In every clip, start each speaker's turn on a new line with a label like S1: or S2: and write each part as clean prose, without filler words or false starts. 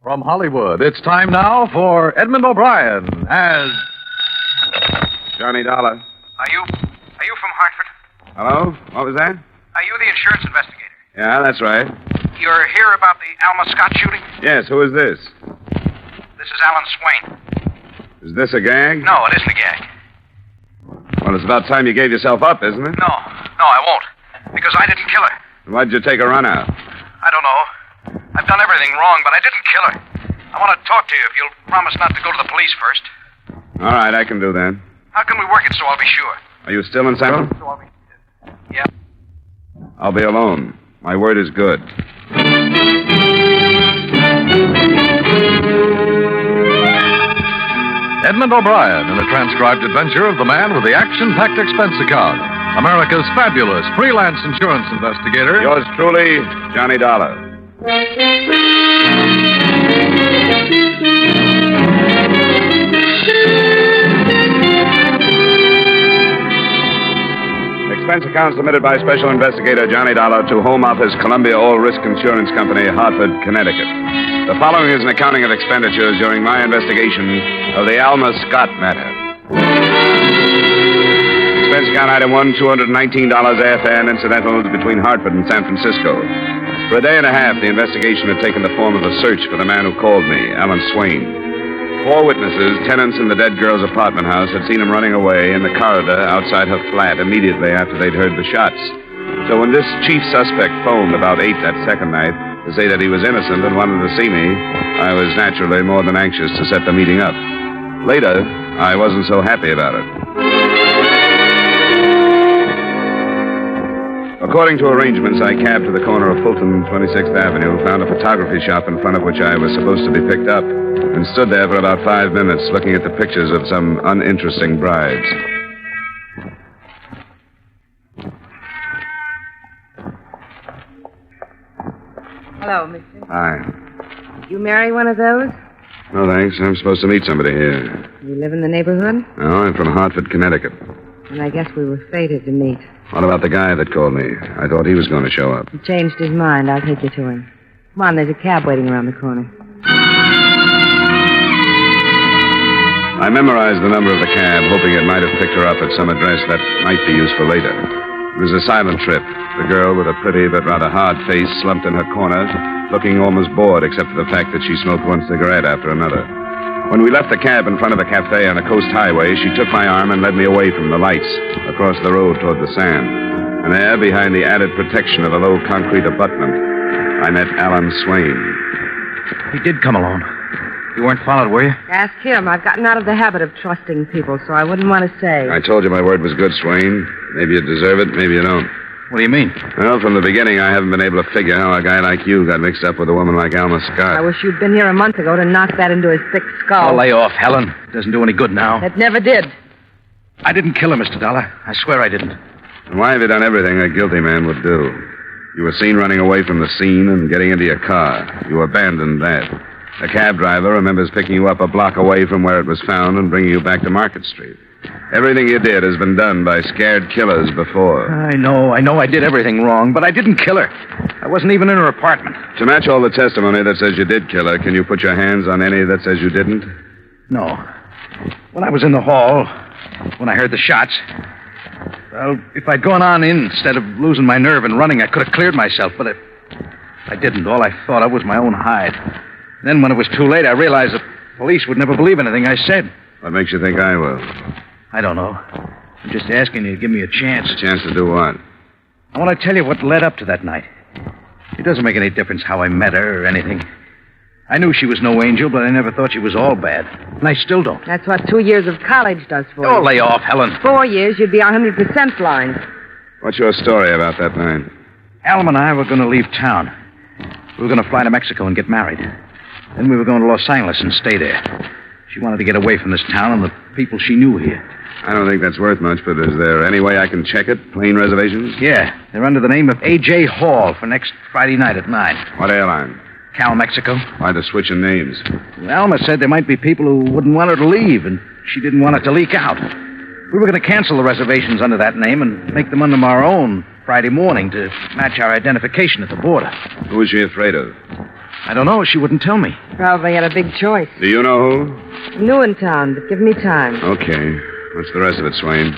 S1: From Hollywood, it's time now for Edmund O'Brien as...
S2: Johnny Dollar.
S3: Are you from Hartford?
S2: Hello? What was that?
S3: Are you the insurance investigator?
S2: Yeah, that's right.
S3: You're here about the Alma Scott shooting?
S2: Yes, who is this?
S3: This is Alan Swain.
S2: Is this a gag?
S3: No, it isn't a gag.
S2: Well, it's about time you gave yourself up, isn't it?
S3: No, I won't. Because I didn't kill her.
S2: Why'd you take a run out?
S3: I don't know. I've done everything wrong, but I didn't kill her. I want to talk to you if you'll promise not to go to the police first.
S2: All right, I can do that.
S3: How can we work it so I'll be sure?
S2: Are you still in San Francisco?
S3: So I'll be... Yeah.
S2: I'll be alone. My word is good.
S1: Edmund O'Brien in a transcribed adventure of the man with the action-packed expense account. America's fabulous freelance insurance investigator.
S2: Yours truly, Johnny Dollar. Expense account submitted by Special Investigator Johnny Dollar to Home Office, Columbia All Risk Insurance Company, Hartford, Connecticut. The following is an accounting of expenditures during my investigation of the Alma Scott matter. Expense account item 1, $219 airfare and incidentals between Hartford and San Francisco. For a day and a half, the investigation had taken the form of a search for the man who called me, Alan Swain. 4 witnesses, tenants in the dead girl's apartment house, had seen him running away in the corridor outside her flat immediately after they'd heard the shots. So when this chief suspect phoned about 8 that second night to say that he was innocent and wanted to see me, I was naturally more than anxious to set the meeting up. Later, I wasn't so happy about it. According to arrangements, I cabbed to the corner of Fulton and 26th Avenue, found a photography shop in front of which I was supposed to be picked up, and stood there for about 5 minutes looking at the pictures of some uninteresting brides.
S4: Hello, mister.
S2: Hi.
S4: You marry one of those?
S2: No, thanks. I'm supposed to meet somebody here.
S4: You live in the neighborhood?
S2: No, I'm from Hartford, Connecticut.
S4: And I guess we were fated to meet.
S2: What about the guy that called me? I thought he was going to show up.
S4: He changed his mind. I'll take you to him. Come on, there's a cab waiting around the corner.
S2: I memorized the number of the cab, hoping it might have picked her up at some address that might be useful later. It was a silent trip. The girl with a pretty but rather hard face slumped in her corner, looking almost bored except for the fact that she smoked one cigarette after another. When we left the cab in front of a cafe on a coast highway, she took my arm and led me away from the lights, across the road toward the sand. And there, behind the added protection of a low concrete abutment, I met Alan Swain.
S3: He did come alone. You weren't followed, were you?
S4: Ask him. I've gotten out of the habit of trusting people, so I wouldn't want to say.
S2: I told you my word was good, Swain. Maybe you deserve it, maybe you don't.
S3: What do you mean?
S2: Well, from the beginning, I haven't been able to figure how a guy like you got mixed up with a woman like Alma Scott.
S4: I wish you'd been here a month ago to knock that into his thick skull.
S3: Oh, lay off, Helen. It doesn't do any good now.
S4: It never did.
S3: I didn't kill her, Mr. Dollar. I swear I didn't.
S2: And why have you done everything a guilty man would do? You were seen running away from the scene and getting into your car. You abandoned that. The cab driver remembers picking you up a block away from where it was found and bringing you back to Market Street. Everything you did has been done by scared killers before.
S3: I know I did everything wrong, but I didn't kill her. I wasn't even in her apartment.
S2: To match all the testimony that says you did kill her, can you put your hands on any that says you didn't?
S3: No. When I was in the hall, when I heard the shots, well, if I'd gone on in instead of losing my nerve and running, I could have cleared myself, but I didn't. All I thought of was my own hide. Then when it was too late, I realized the police would never believe anything I said.
S2: What makes you think I will?
S3: I don't know. I'm just asking you to give me a chance.
S2: A chance to do what?
S3: I want to tell you what led up to that night. It doesn't make any difference how I met her or anything. I knew she was no angel, but I never thought she was all bad. And I still don't.
S4: That's what 2 years of college does for you.
S3: Oh, lay off, Helen.
S4: 4 years, you'd be 100% blind.
S2: What's your story about that night?
S3: Alma and I were going to leave town. We were going to fly to Mexico and get married. Then we were going to Los Angeles and stay there. She wanted to get away from this town and the people she knew here.
S2: I don't think that's worth much, but is there any way I can check it? Plane reservations?
S3: Yeah, they're under the name of A.J. Hall for next Friday night at 9.
S2: What airline?
S3: Cal, Mexico.
S2: Why the switch in names?
S3: Well, Alma said there might be people who wouldn't want her to leave, and she didn't want it to leak out. We were going to cancel the reservations under that name and make them under our own Friday morning to match our identification at the border.
S2: Who is she afraid of?
S3: I don't know. She wouldn't tell me.
S4: Probably had a big choice.
S2: Do you know who?
S4: New in town, but give me time.
S2: Okay. What's the rest of it, Swain?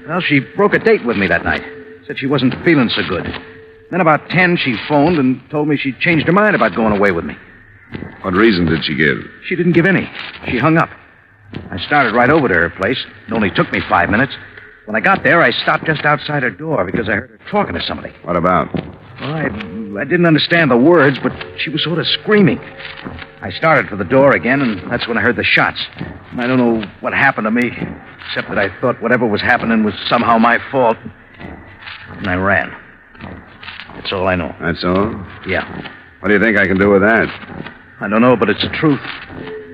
S3: Well, she broke a date with me that night. Said she wasn't feeling so good. Then about 10, she phoned and told me she'd changed her mind about going away with me.
S2: What reason did she give?
S3: She didn't give any. She hung up. I started right over to her place. It only took me 5 minutes. When I got there, I stopped just outside her door because I heard her talking to somebody.
S2: What about?
S3: Well, I didn't understand the words, but she was sort of screaming. I started for the door again, and that's when I heard the shots. And I don't know what happened to me, except that I thought whatever was happening was somehow my fault. And I ran. That's all I know.
S2: That's all?
S3: Yeah.
S2: What do you think I can do with that?
S3: I don't know, but it's the truth.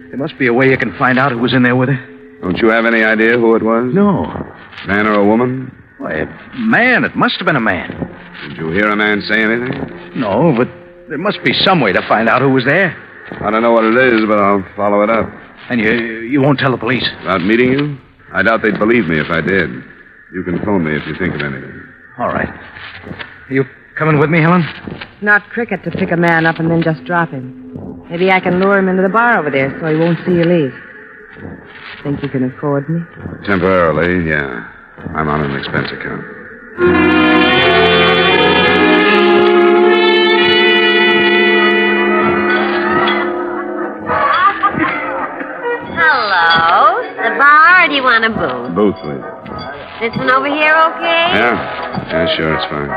S3: There must be a way you can find out who was in there with her.
S2: Don't you have any idea who it was?
S3: No.
S2: Man or a woman?
S3: Why, a man. It must have been a man.
S2: Did you hear a man say anything?
S3: No, but there must be some way to find out who was there.
S2: I don't know what it is, but I'll follow it up.
S3: And you won't tell the police?
S2: About meeting you? I doubt they'd believe me if I did. You can phone me if you think of anything.
S3: All right. Are you coming with me, Helen?
S4: Not cricket to pick a man up and then just drop him. Maybe I can lure him into the bar over there so he won't see you leave. Think you can afford me?
S2: Temporarily, yeah. I'm on an expense account.
S5: Hello. The bar, or do you want a booth?
S2: Booth, please.
S5: This one over here okay?
S2: Yeah, sure, it's fine.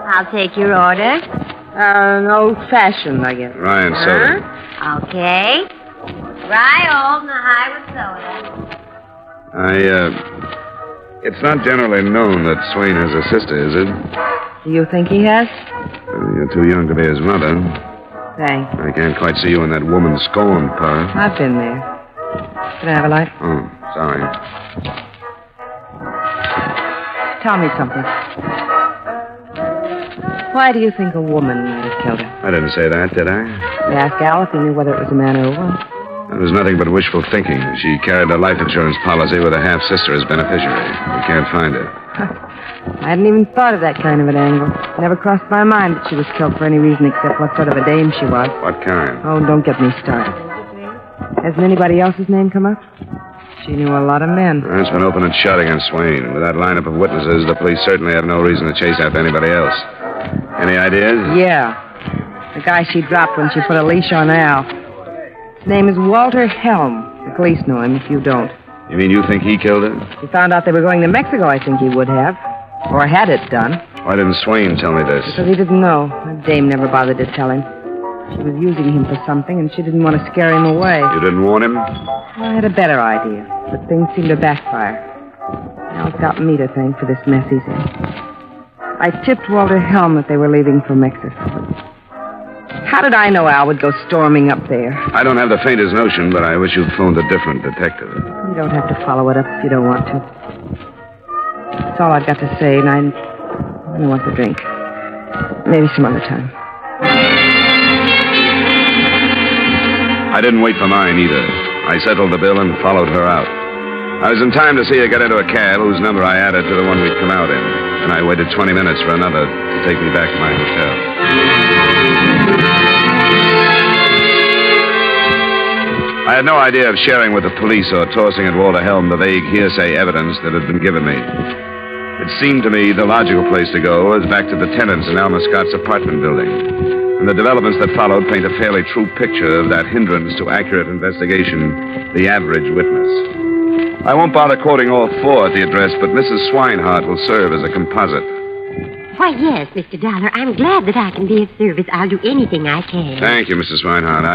S5: I'll take your order.
S4: An old-fashioned, I guess.
S2: Ryan, soda.
S5: Huh? Okay. Rye old and a high with soda.
S2: It's not generally known that Swain has a sister, is it?
S4: Do you think he has?
S2: You're too young to be his mother.
S4: Thanks.
S2: I can't quite see you in that woman scorn part.
S4: I've been there. Can I have a light?
S2: Oh, sorry.
S4: Tell me something. Why do you think a woman might have killed her?
S2: I didn't say that, did I?
S4: You asked Al if he knew whether it was a man or a woman.
S2: It was nothing but wishful thinking. She carried a life insurance policy with a half-sister as beneficiary. We can't find her.
S4: I hadn't even thought of that kind of an angle. It never crossed my mind that she was killed for any reason except what sort of a dame she was.
S2: What kind?
S4: Oh, don't get me started. Hasn't anybody else's name come up? She knew a lot of men.
S2: It's been open and shut against Swain. With that lineup of witnesses, the police certainly have no reason to chase after anybody else. Any ideas?
S4: Yeah. The guy she dropped when she put a leash on Al. His name is Walter Helm. The police know him if you don't.
S2: You mean you think he killed her?
S4: He found out they were going to Mexico, I think he would have. Or had it done.
S2: Why didn't Swain tell me this?
S4: Because he didn't know. That dame never bothered to tell him. She was using him for something, and she didn't want to scare him away.
S2: You didn't warn him?
S4: I had a better idea, but things seemed to backfire. Al's got me to thank for this mess he's in. I tipped Walter Helm that they were leaving for Mexico. How did I know Al would go storming up there?
S2: I don't have the faintest notion, but I wish you'd phoned a different detective.
S4: You don't have to follow it up if you don't want to. That's all I've got to say, and I don't want to drink. Maybe some other time.
S2: I didn't wait for mine, either. I settled the bill and followed her out. I was in time to see her get into a cab whose number I added to the one we'd come out in. And I waited 20 minutes for another to take me back to my hotel. I had no idea of sharing with the police or tossing at Walter Helm the vague hearsay evidence that had been given me. It seemed to me the logical place to go was back to the tenants in Alma Scott's apartment building. And the developments that followed paint a fairly true picture of that hindrance to accurate investigation, the average witness. I won't bother quoting all four at the address, but Mrs. Swinehart will serve as a composite.
S5: Why, yes, Mr. Dollar. I'm glad that I can be of service. I'll do anything I can.
S2: Thank you, Mrs. Swinehart.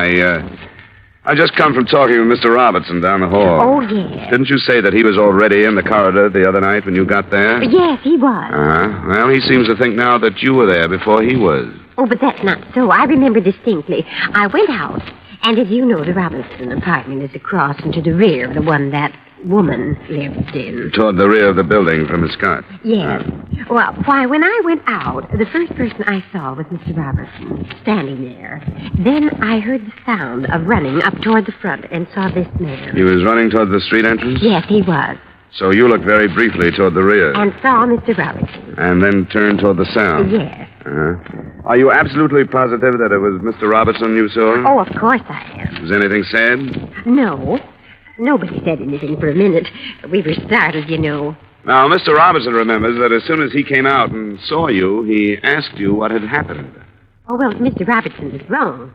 S2: I just come from talking with Mr. Robertson down the hall.
S5: Oh, yes.
S2: Didn't you say that he was already in the corridor the other night when you got there?
S5: Yes, he was.
S2: Uh-huh. Well, he seems to think now that you were there before he was.
S5: Oh, but that's not so. I remember distinctly. I went out, and as you know, the Robinson apartment is across and to the rear of the one that woman lived in.
S2: Toward the rear of the building from Miss Scott?
S5: Yes. Well, why, when I went out, the first person I saw was Mr. Robertson, standing there. Then I heard the sound of running up toward the front and saw this man.
S2: He was running toward the street entrance?
S5: Yes, he was.
S2: So you looked very briefly toward the rear?
S5: And saw Mr. Robertson.
S2: And then turned toward the sound?
S5: Yes.
S2: Uh-huh. Are you absolutely positive that it was Mr. Robertson you saw?
S5: Oh, of course I am.
S2: Was anything said?
S5: No. Nobody said anything for a minute. We were startled, you know.
S2: Now, Mr. Robertson remembers that as soon as he came out and saw you, he asked you what had happened.
S5: Oh, well, Mr. Robertson was wrong.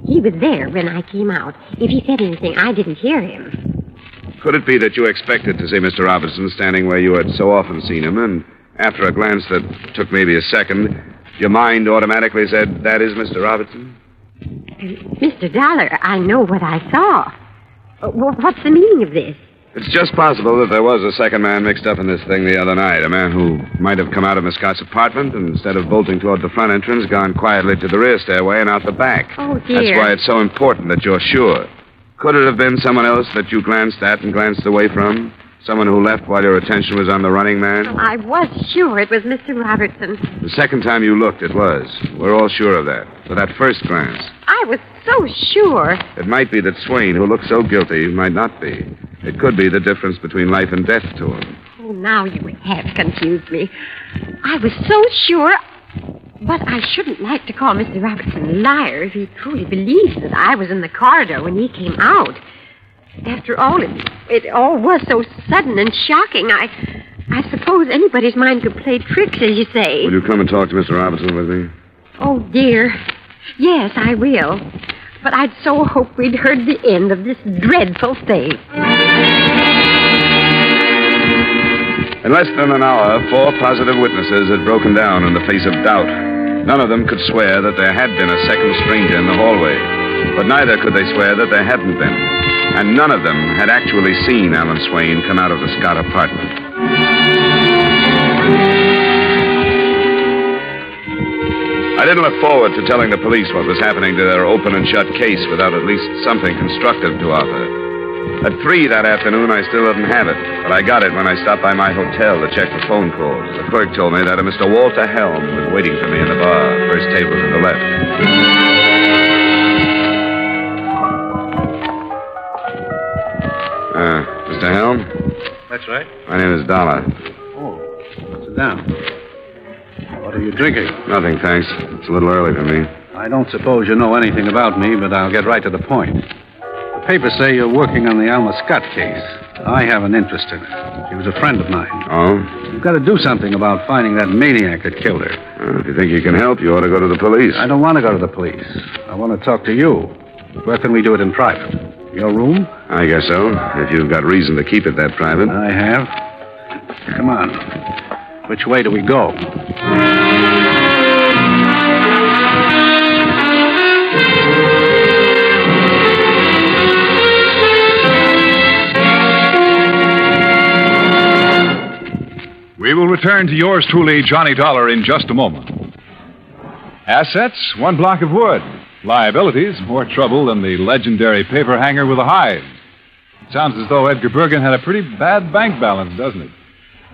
S5: He was there when I came out. If he said anything, I didn't hear him.
S2: Could it be that you expected to see Mr. Robertson standing where you had so often seen him, and after a glance that took maybe a second, your mind automatically said, that is Mr. Robertson?
S5: Mr. Dollar, I know what I saw. What's the meaning of this?
S2: It's just possible that there was a second man mixed up in this thing the other night. A man who might have come out of Miss Scott's apartment and instead of bolting toward the front entrance, gone quietly to the rear stairway and out the back.
S5: Oh, dear.
S2: That's why it's so important that you're sure. Could it have been someone else that you glanced at and glanced away from? Someone who left while your attention was on the running man?
S5: I was sure it was Mr. Robertson.
S2: The second time you looked, it was. We're all sure of that. For that first glance.
S5: I was so sure.
S2: It might be that Swain, who looked so guilty, might not be. It could be the difference between life and death to him.
S5: Oh, now you have confused me. I was so sure. But I shouldn't like to call Mr. Robertson a liar if he truly believes that I was in the corridor when he came out. After all, it all was so sudden and shocking. I suppose anybody's mind could play tricks, as you say.
S2: Will you come and talk to Mr. Robertson with me?
S5: Oh, dear. Yes, I will. But I'd so hoped we'd heard the end of this dreadful thing.
S2: In less than an hour, 4 positive witnesses had broken down in the face of doubt. None of them could swear that there had been a second stranger in the hallway. But neither could they swear that there hadn't been. And none of them had actually seen Alan Swain come out of the Scott apartment. I didn't look forward to telling the police what was happening to their open and shut case without at least something constructive to offer. At 3 that afternoon, I still didn't have it, but I got it when I stopped by my hotel to check the phone calls. The clerk told me that a Mr. Walter Helm was waiting for me in the bar, first table to the left. Mr. Helm?
S3: That's right.
S2: My name is Dollar.
S3: Oh, sit down. What are you drinking?
S2: Nothing, thanks. It's a little early for me.
S3: I don't suppose you know anything about me, but I'll get right to the point. The papers say you're working on the Alma Scott case. I have an interest in it. She was a friend of mine.
S2: Oh?
S3: You've got to do something about finding that maniac that killed her.
S2: Well, if you think you can help, you ought to go to the police.
S3: I don't want to go to the police. I want to talk to you. Where can we do it in private? Your room?
S2: I guess so, if you've got reason to keep it that private.
S3: I have. Come on. Which way do we go?
S6: We will return to yours truly, Johnny Dollar, in just a moment. Assets, 1 block of wood. Liabilities, more trouble than the legendary paper hanger with a hide. It sounds as though Edgar Bergen had a pretty bad bank balance, doesn't it?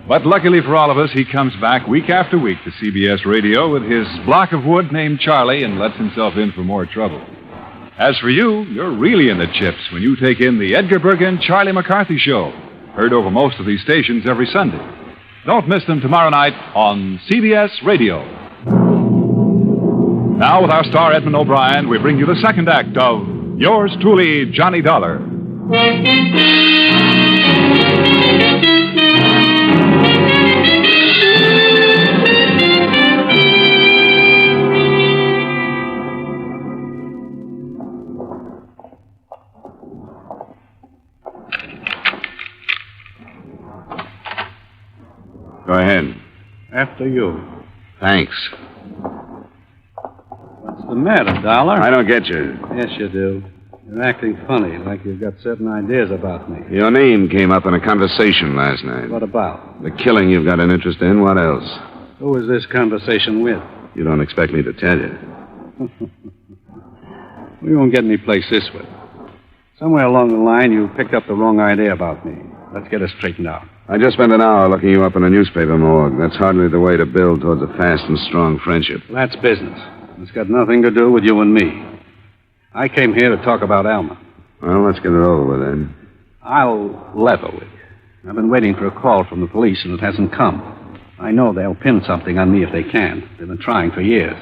S6: But luckily for all of us, he comes back week after week to CBS Radio with his block of wood named Charlie and lets himself in for more trouble. As for you, you're really in the chips when you take in the Edgar Bergen Charlie McCarthy Show, heard over most of these stations every Sunday. Don't miss them tomorrow night on CBS Radio. Now, with our star Edmund O'Brien, we bring you the second act of Yours Truly, Johnny Dollar.
S2: Go ahead.
S3: After you.
S2: Thanks.
S3: What's the matter, Dollar?
S2: I don't get you.
S3: Yes, you do. You're acting funny, like you've got certain ideas about me.
S2: Your name came up in a conversation last night.
S3: What about?
S2: The killing you've got an interest in. What else?
S3: Who is this conversation with?
S2: You don't expect me to tell you.
S3: We won't get any place this way. Somewhere along the line, you picked up the wrong idea about me. Let's get it straightened out.
S2: I just spent an hour looking you up in a newspaper morgue. That's hardly the way to build towards a fast and strong friendship.
S3: That's business. It's got nothing to do with you and me. I came here to talk about Alma.
S2: Well, let's get it over with then.
S3: I'll level with you. I've been waiting for a call from the police, and it hasn't come. I know they'll pin something on me if they can. They've been trying for years.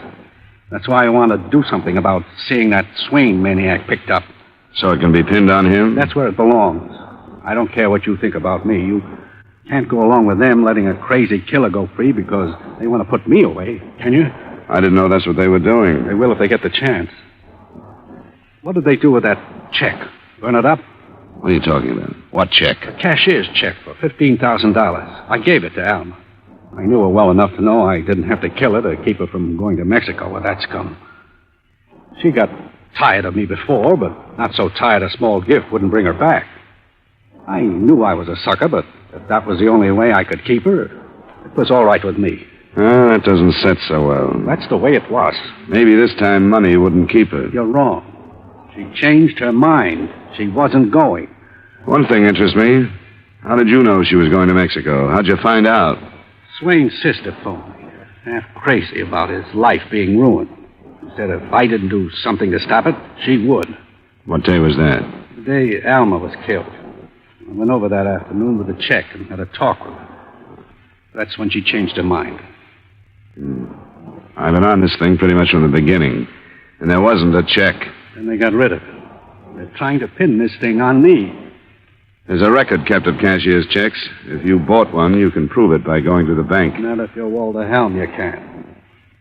S3: That's why I want to do something about seeing that Swain maniac picked up.
S2: So it can be pinned on him?
S3: That's where it belongs. I don't care what you think about me. You can't go along with them letting a crazy killer go free because they want to put me away, can you?
S2: I didn't know that's what they were doing.
S3: They will if they get the chance. What did they do with that check? Burn it up?
S2: What are you talking about? What check?
S3: A cashier's check for $15,000. I gave it to Alma. I knew her well enough to know I didn't have to kill her to keep her from going to Mexico with that scum. She got tired of me before, but not so tired a small gift wouldn't bring her back. I knew I was a sucker, but if that was the only way I could keep her, it was all right with me.
S2: That doesn't set so well.
S3: That's the way it was.
S2: Maybe this time money wouldn't keep her.
S3: You're wrong. She changed her mind. She wasn't going.
S2: One thing interests me. How did you know she was going to Mexico? How'd you find out?
S3: Swain's sister phoned me, half crazy about his life being ruined. She said if I didn't do something to stop it, she would.
S2: What day was that?
S3: The day Alma was killed. I went over that afternoon with a check and had a talk with her. That's when she changed her mind.
S2: I've been on this thing pretty much from the beginning, and there wasn't a check.
S3: And they got rid of it. They're trying to pin this thing on me.
S2: There's a record kept of cashier's checks. If you bought one, you can prove it by going to the bank.
S3: Not if you're Walter Helm, you can't.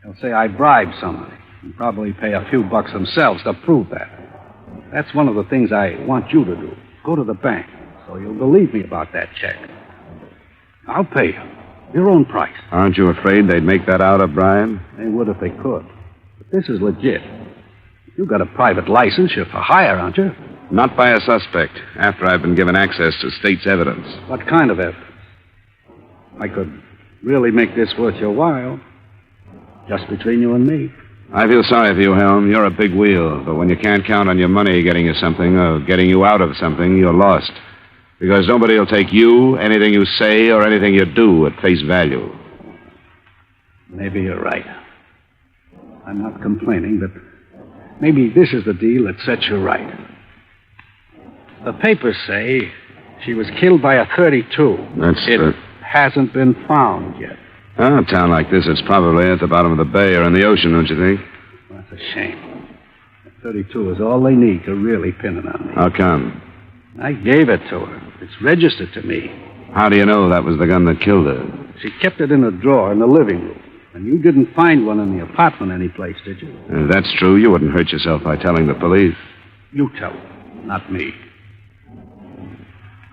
S3: They'll say I bribed somebody and probably pay a few bucks themselves to prove that. That's one of the things I want you to do. Go to the bank so you'll believe me about that check. I'll pay you. Your own price.
S2: Aren't you afraid they'd make that out of Brian?
S3: They would if they could. But this is legit. You got a private license. You're for hire, aren't you?
S2: Not by a suspect, after I've been given access to state's evidence.
S3: What kind of evidence? I could really make this worth your while. Just between you and me.
S2: I feel sorry for you, Helm. You're a big wheel, but when you can't count on your money getting you something or getting you out of something, you're lost. Because nobody will take you, anything you say, or anything you do at face value.
S3: Maybe you're right. I'm not complaining, but maybe this is the deal that sets you right. The papers say she was killed by a .32. It hasn't been found yet.
S2: A town like this, it's probably at the bottom of the bay or in the ocean, don't you think?
S3: Well, that's a shame. A .32 is all they need to really pin it on me.
S2: How come?
S3: I gave it to her. It's registered to me.
S2: How do you know that was the gun that killed her?
S3: She kept it in a drawer in the living room. And you didn't find one in the apartment anyplace, did you?
S2: If that's true, you wouldn't hurt yourself by telling the police.
S3: You tell them, not me.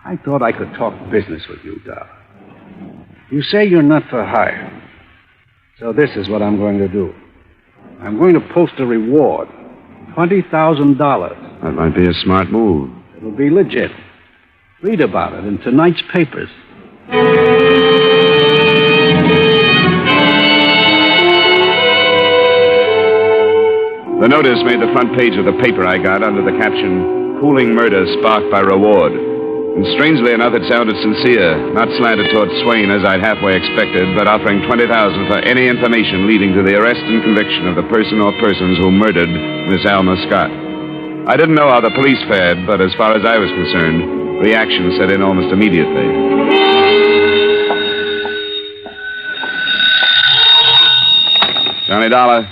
S3: I thought I could talk business with you, Doc. You say you're not for hire. So this is what I'm going to do. I'm going to post a reward. $20,000.
S2: That might be a smart move.
S3: It'll be legit. Read about it in tonight's papers.
S2: The notice made the front page of the paper I got under the caption, Cooling Murder Sparked by Reward. And strangely enough, it sounded sincere, not slanted toward Swain as I'd halfway expected, but offering $20,000 for any information leading to the arrest and conviction of the person or persons who murdered Miss Alma Scott. I didn't know how the police fared, but as far as I was concerned, reaction set in almost immediately. Johnny Dollar.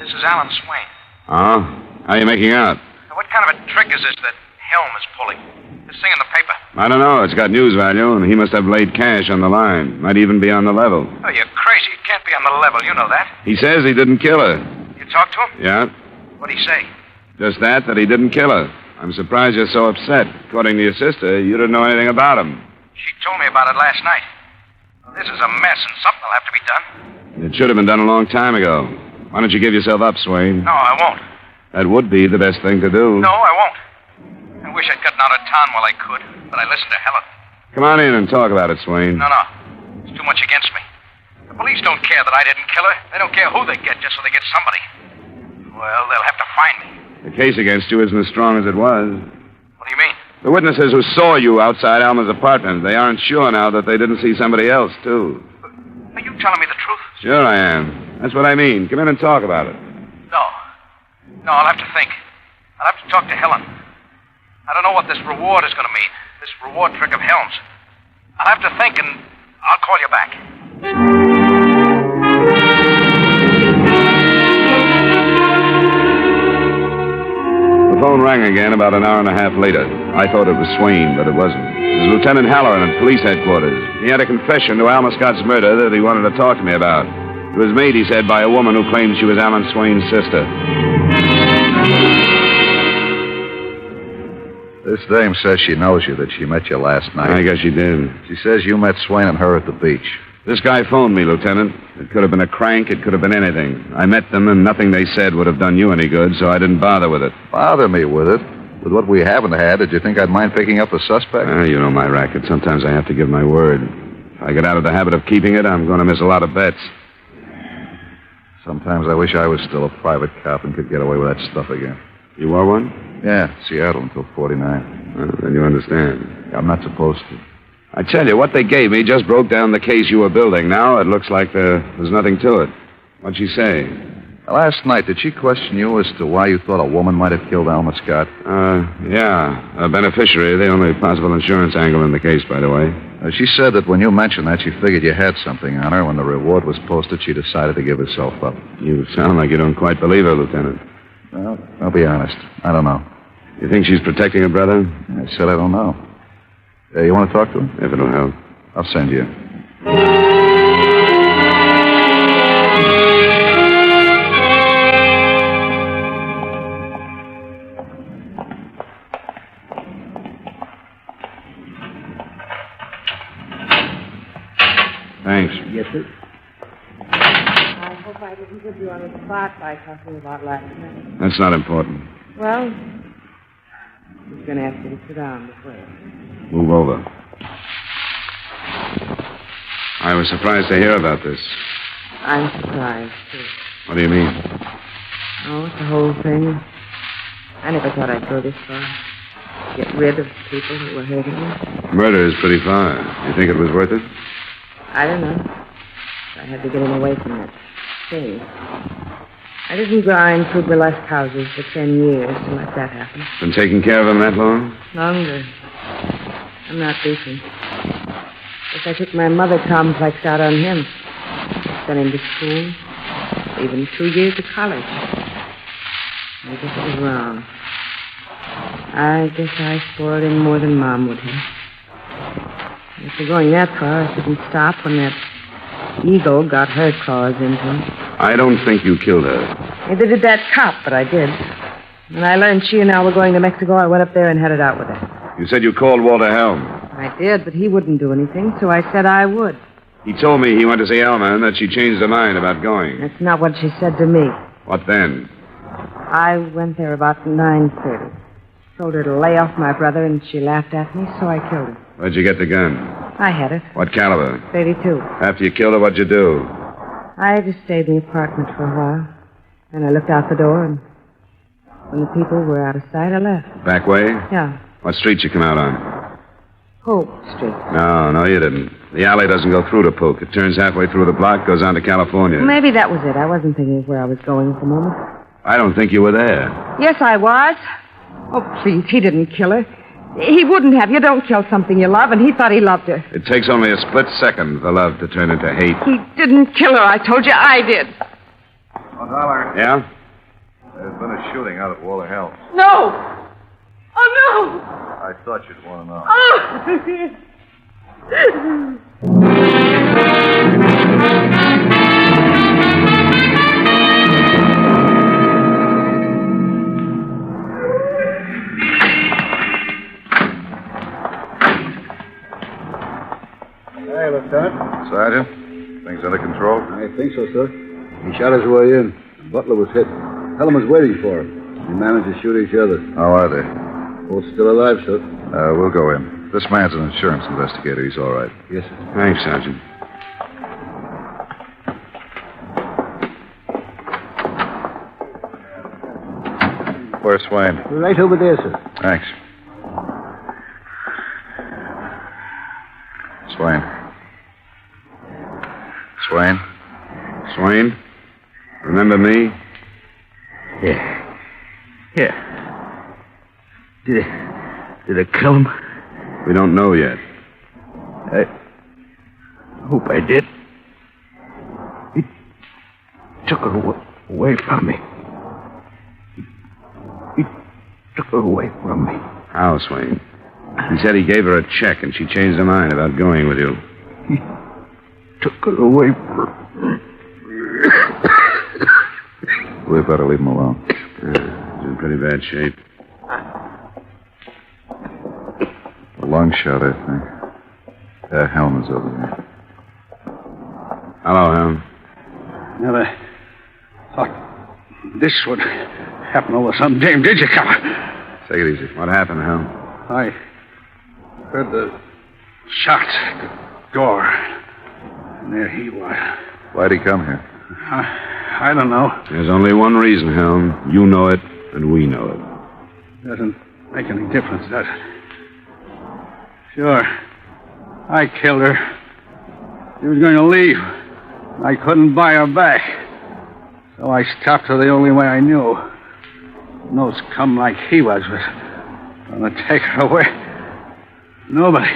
S7: This is Alan Swain.
S2: Oh? How are you making out?
S7: Now, what kind of a trick is this that Helm is pulling? This thing in the paper.
S2: I don't know. It's got news value, and he must have laid cash on the line. Might even be on the level.
S7: Oh, you're crazy. It can't be on the level. You know that.
S2: He says he didn't kill her.
S7: You talked to him?
S2: Yeah.
S7: What'd he say?
S2: Just that he didn't kill her. I'm surprised you're so upset. According to your sister, you didn't know anything about him.
S7: She told me about it last night. Well, this is a mess, and something will have to be done.
S2: It should have been done a long time ago. Why don't you give yourself up, Swain?
S7: No, I won't.
S2: That would be the best thing to do.
S7: No, I won't. I wish I'd gotten out of town while I could, but I listened to Helen.
S2: Come on in and talk about it, Swain.
S7: No. It's too much against me. The police don't care that I didn't kill her. They don't care who they get, just so they get somebody. Well, they'll have to find me.
S2: The case against you isn't as strong as it was.
S7: What do you mean?
S2: The witnesses who saw you outside Alma's apartment, they aren't sure now that they didn't see somebody else, too.
S7: Are you telling me the truth?
S2: Sure I am. That's what I mean. Come in and talk about it.
S7: No, I'll have to think. I'll have to talk to Helen. I don't know what this reward is going to mean. This reward trick of Helm's. I'll have to think, and I'll call you back.
S2: phone rang again about an hour and a half later. I thought it was Swain, but it wasn't. It was Lieutenant Halloran at police headquarters. He had a confession to Alma Scott's murder that he wanted to talk to me about. It was made, he said, by a woman who claimed she was Alan Swain's sister.
S1: This dame says she knows you, that she met you last night.
S2: I guess she did.
S1: She says you met Swain and her at the beach.
S2: This guy phoned me, Lieutenant. It could have been a crank. It could have been anything. I met them, and nothing they said would have done you any good, so I didn't bother with it.
S1: Bother me with it? With what we haven't had, did you think I'd mind picking up a suspect?
S2: You know my racket. Sometimes I have to give my word. If I get out of the habit of keeping it, I'm going to miss a lot of bets.
S1: Sometimes I wish I was still a private cop and could get away with that stuff again.
S2: You are one?
S1: Yeah, Seattle until 49.
S2: Well, then you understand.
S1: I'm not supposed to.
S2: I tell you, what they gave me just broke down the case you were building. Now it looks like there's nothing to it. What'd she say?
S1: Last night, did she question you as to why you thought a woman might have killed Alma Scott?
S2: Yeah. A beneficiary, the only possible insurance angle in the case, by the way.
S1: She said that when you mentioned that, she figured you had something on her. When the reward was posted, she decided to give herself up.
S2: You sound like you don't quite believe her, Lieutenant.
S1: Well, I'll be honest. I don't know.
S2: You think she's protecting her brother?
S1: I said I don't know. You want to talk to her?
S2: If it'll help.
S1: I'll send you.
S2: Thanks.
S3: Yes, sir.
S4: I hope I didn't put you on the spot by talking about last night.
S2: That's not important.
S4: Well, I was going to ask you to sit down this way.
S2: Move over. I was surprised to hear about this.
S4: I'm surprised, too.
S2: What do you mean?
S4: Oh, it's the whole thing. I never thought I'd go this far. Get rid of people who were hurting me.
S2: Murder is pretty far. You think it was worth it?
S4: I don't know. I had to get him away from that thing. I didn't grind through burlesque houses for 10 years to let that happen.
S2: Been taking care of him that long?
S4: Longer. I'm not beaten. Guess I took my mother complex out on him. Sent him to school. Even 2 years of college. I guess it was wrong. I guess I spoiled him more than Mom would have. After going that far, I couldn't stop when that eagle got her claws into him.
S2: I don't think you killed her.
S4: Neither did that cop, but I did. When I learned she and Al were going to Mexico, I went up there and had it out with her.
S2: You said you called Walter Helm.
S4: I did, but he wouldn't do anything, so I said I would.
S2: He told me he went to see Alma and that she changed her mind about going.
S4: That's not what she said to me.
S2: What then?
S4: I went there about 9:30. Told her to lay off my brother, and she laughed at me, so I killed her.
S2: Where'd you get the gun?
S4: I had it.
S2: What caliber?
S4: 32.
S2: After you killed her, what'd you do?
S4: I just stayed in the apartment for a while. And I looked out the door, and when the people were out of sight, I left.
S2: Back way?
S4: Yeah.
S2: What street you come out on?
S4: Polk Street.
S2: No, you didn't. The alley doesn't go through to Polk. It turns halfway through the block, goes on to California.
S4: Well, maybe that was it. I wasn't thinking of where I was going at the moment.
S2: I don't think you were there.
S4: Yes, I was. Oh, please, he didn't kill her. He wouldn't have. You don't kill something you love, and he thought he loved her.
S2: It takes only a split second for love to turn into hate.
S4: He didn't kill her. I told you I did.
S1: $1.
S2: Yeah?
S1: There's been a shooting out at Walter Helm.
S4: No! Oh, no!
S1: I thought you'd want to know.
S4: Oh!
S8: Hey, Lieutenant.
S1: Sergeant, things under control?
S8: I think so, sir. He shot his way in. Butler was hit. Helen was waiting for him. We managed to shoot each other.
S1: How are they?
S8: Both still alive, sir.
S1: We'll go in. This man's an insurance investigator. He's all right.
S8: Yes, sir.
S2: Thanks, Sergeant.
S1: Where's Swain?
S8: Right over there, sir.
S1: Thanks. Swain. Swain?
S2: Swain? Remember me?
S3: Yeah. Yeah. Did I kill him?
S2: We don't know yet.
S3: I hope I did. He took her away from me. He took her away from me.
S2: How, Swain? He said he gave her a check and she changed her mind about going with you.
S3: He took her away from
S8: We better leave him alone.
S2: He's in pretty bad shape.
S8: A long shot, I think. Helm is over there.
S2: Hello, Helm.
S3: Never thought this would happen over some dame, did you, Copper?
S2: Take it easy. What happened, Helm?
S3: I heard the shots at the door. And there he was.
S8: Why'd he come here?
S3: I don't know.
S2: There's only one reason, Helm. You know it, and we know it.
S3: Doesn't make any difference, does it? Sure. I killed her. She was going to leave. I couldn't buy her back. So I stopped her the only way I knew. No scum like he was going to take her away. Nobody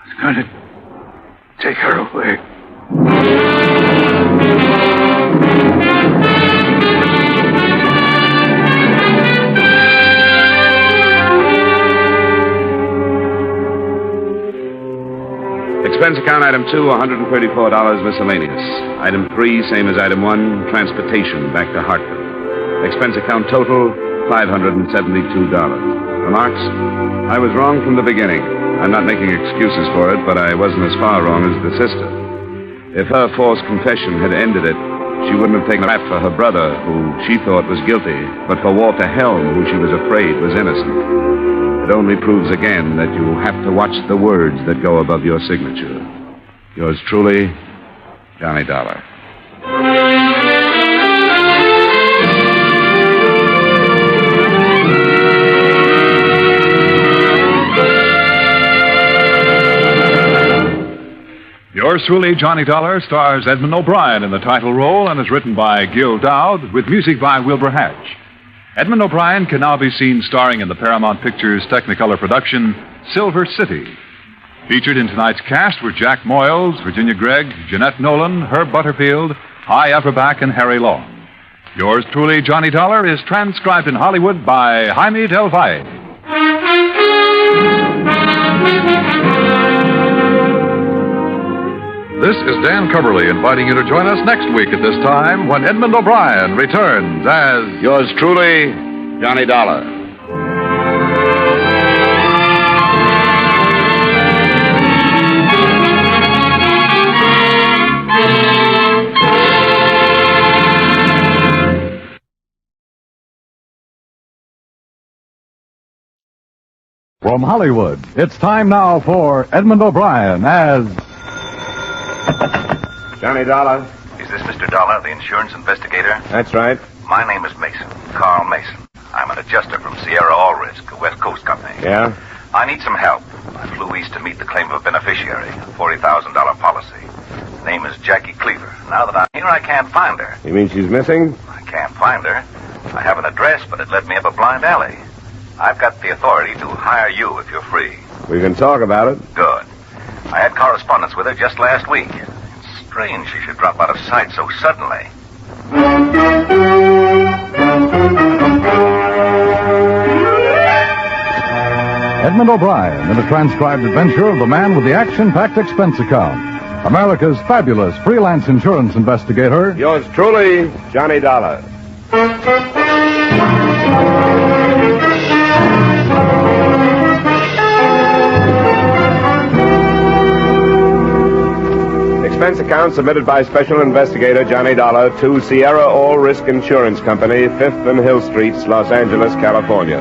S3: was going to take her away.
S2: Expense account item 2, $134 miscellaneous. Item 3, same as item 1, transportation back to Hartford. Expense account total, $572. Remarks? I was wrong from the beginning. I'm not making excuses for it, but I wasn't as far wrong as the sister. If her forced confession had ended it, she wouldn't have taken a rap for her brother, who she thought was guilty, but for Walter Helm, who she was afraid was innocent. It only proves again that you have to watch the words that go above your signature. Yours truly, Johnny Dollar.
S6: Yours truly, Johnny Dollar, stars Edmund O'Brien in the title role and is written by Gil Dowd with music by Wilbur Hatch. Edmund O'Brien can now be seen starring in the Paramount Pictures Technicolor production, Silver City. Featured in tonight's cast were Jack Moyles, Virginia Gregg, Jeanette Nolan, Herb Butterfield, Hy Averback, and Harry Long. Yours truly, Johnny Dollar, is transcribed in Hollywood by Jaime Del Valle.
S1: This is Dan Coverly inviting you to join us next week at this time when Edmund O'Brien returns as...
S2: Yours truly, Johnny Dollar.
S9: From Hollywood, it's time now for Edmund O'Brien as...
S2: Johnny Dollar.
S10: Is this Mr. Dollar, the insurance investigator?
S2: That's right.
S10: My name is Mason, Carl Mason. I'm an adjuster from Sierra All Risk, a West Coast company.
S2: Yeah?
S10: I need some help. I flew east to meet the claim of a beneficiary, a $40,000 policy. Her name is Jackie Cleaver. Now that I'm here, I can't find her.
S2: You mean she's missing?
S10: I can't find her. I have an address, but it led me up a blind alley. I've got the authority to hire you if you're free.
S2: We can talk about it.
S10: Good. I had correspondence with her just last week. It's strange she should drop out of sight so suddenly.
S9: Edmund O'Brien in a transcribed adventure of the man with the action-packed expense account. America's fabulous freelance insurance investigator.
S2: Yours truly, Johnny Dollar. Expense account submitted by Special Investigator Johnny Dollar to Sierra All Risk Insurance Company, 5th and Hill Streets, Los Angeles, California.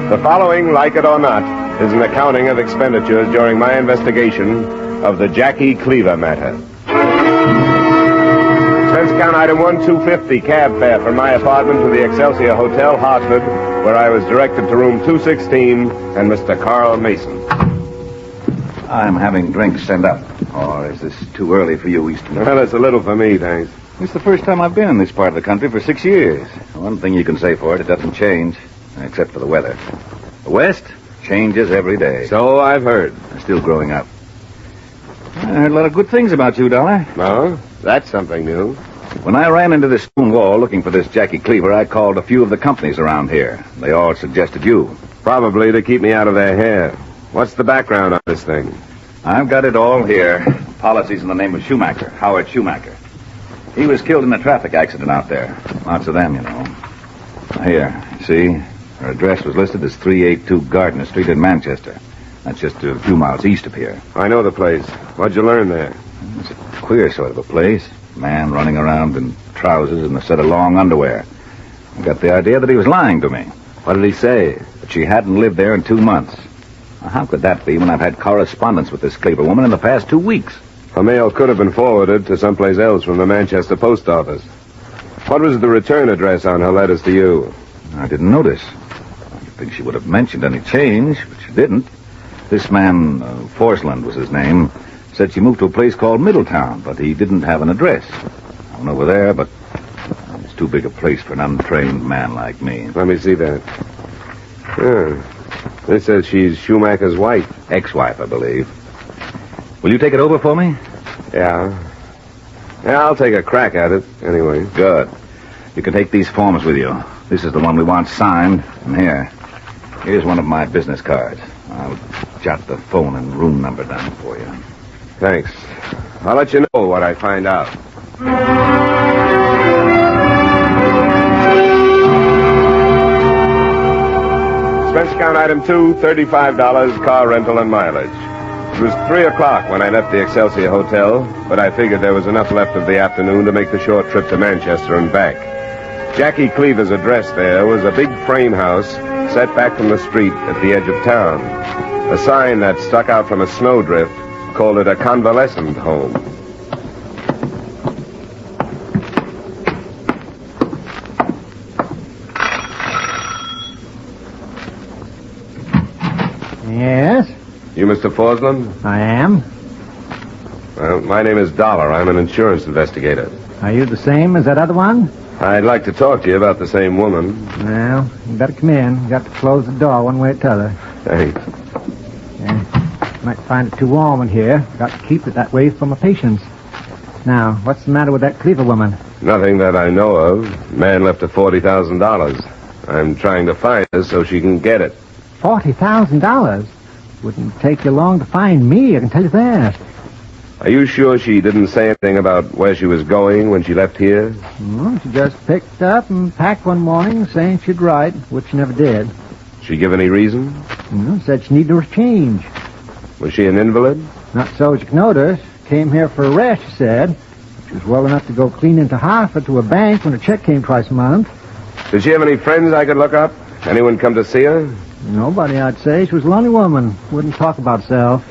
S2: The following, like it or not, is an accounting of expenditures during my investigation of the Jackie Cleaver matter. Expense account item 1, $250, cab fare from my apartment to the Excelsior Hotel, Hartford, where I was directed to room 216 and Mr. Carl Mason.
S8: I'm having drinks sent up. Or is this too early for you, Easton?
S2: Well, it's a little for me, thanks.
S8: It's the first time I've been in this part of the country for 6 years. One thing you can say for it, it doesn't change, except for the weather. The West changes every day.
S2: So I've heard.
S8: I'm still growing up. I heard a lot of good things about you, Dollar.
S2: No, that's something new.
S8: When I ran into this stone wall looking for this Jackie Cleaver, I called a few of the companies around here. They all suggested you.
S2: Probably to keep me out of their hair. What's the background on this thing?
S8: I've got it all here. Policies in the name of Schumacher, Howard Schumacher. He was killed in a traffic accident out there. Lots of them, you know. Here, see? Her address was listed as 382 Gardner Street in Manchester. That's just a few miles east of here.
S2: I know the place. What'd you learn there?
S8: It's a queer sort of a place. Man running around in trousers and a set of long underwear. I got the idea that he was lying to me.
S2: What did he say?
S8: That she hadn't lived there in 2 months. Now, how could that be when I've had correspondence with this Cleaver woman in the past 2 weeks?
S2: A mail could have been forwarded to someplace else from the Manchester post office. What was the return address on her letters to you?
S8: I didn't notice. You'd think she would have mentioned any change, but she didn't. This man, Forsland was his name, said she moved to a place called Middletown, but he didn't have an address. I went over there, but it's too big a place for an untrained man like me.
S2: Let me see that. This says she's Schumacher's wife.
S8: Ex-wife, I believe. Will you take it over for me?
S2: Yeah, I'll take a crack at it, anyway.
S8: Good. You can take these forms with you. This is the one we want signed. And here's one of my business cards. I'll jot the phone and room number down for you.
S2: Thanks. I'll let you know what I find out. Expense account item 2, $35, car rental and mileage. It was 3 o'clock when I left the Excelsior Hotel, but I figured there was enough left of the afternoon to make the short trip to Manchester and back. Jackie Cleaver's address there was a big frame house set back from the street at the edge of town. A sign that stuck out from a snowdrift called it a convalescent home.
S11: Yes?
S2: You Mr. Forsland?
S11: I am.
S2: Well, my name is Dollar. I'm an insurance investigator.
S11: Are you the same as that other one?
S2: I'd like to talk to you about the same woman.
S11: Well, you better come in. You got to close the door one way or t'other.
S2: Thanks.
S11: Yeah. Might find it too warm in here. Got to keep it that way for my patients. Now, what's the matter with that Cleaver woman?
S2: Nothing that I know of. Man left her $40,000. I'm trying to find her so she can get it.
S11: $40,000? Wouldn't take you long to find me, I can tell you that.
S2: Are you sure she didn't say anything about where she was going when she left here?
S11: Well, she just picked up and packed one morning saying she'd write, which she never did.
S2: She give any reason?
S11: Said she needed a change.
S2: Was she an invalid?
S11: Not so as you can notice. Came here for a rest, she said. She was well enough to go clean into Hartford to a bank when a check came twice a month.
S2: Did she have any friends I could look up? Anyone come to see her?
S11: Nobody, I'd say. She was a lonely woman. Wouldn't talk about herself.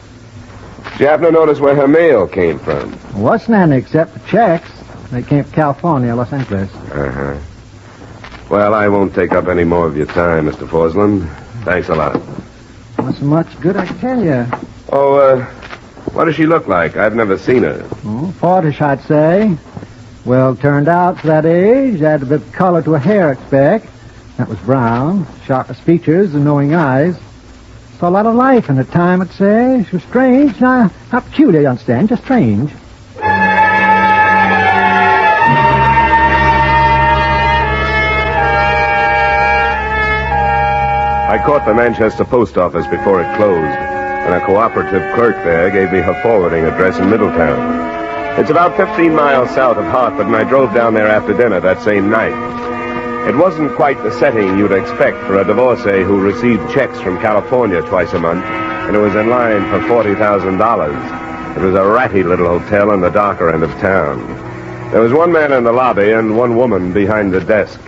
S2: Did you happen to notice where her mail came from?
S11: Wasn't any except for checks. They came from California, Los Angeles.
S2: Uh-huh. Well, I won't take up any more of your time, Mr. Forsland. Thanks a lot.
S11: Not so much good, I can tell you.
S2: Oh, what does she look like? I've never seen her.
S11: 40-ish, I'd say. Well turned out for that age. Add a bit of color to her hair, I expect. That was brown. Sharpest features and knowing eyes. Saw a lot of life in her time, I'd say. She was strange. Not peculiar, you understand, just strange.
S2: I caught the Manchester post office before it closed, and a cooperative clerk there gave me her forwarding address in Middletown. It's about 15 miles south of Hartford, and I drove down there after dinner that same night. It wasn't quite the setting you'd expect for a divorcee who received checks from California twice a month, and who was in line for $40,000. It was a ratty little hotel in the darker end of town. There was one man in the lobby and one woman behind the desk.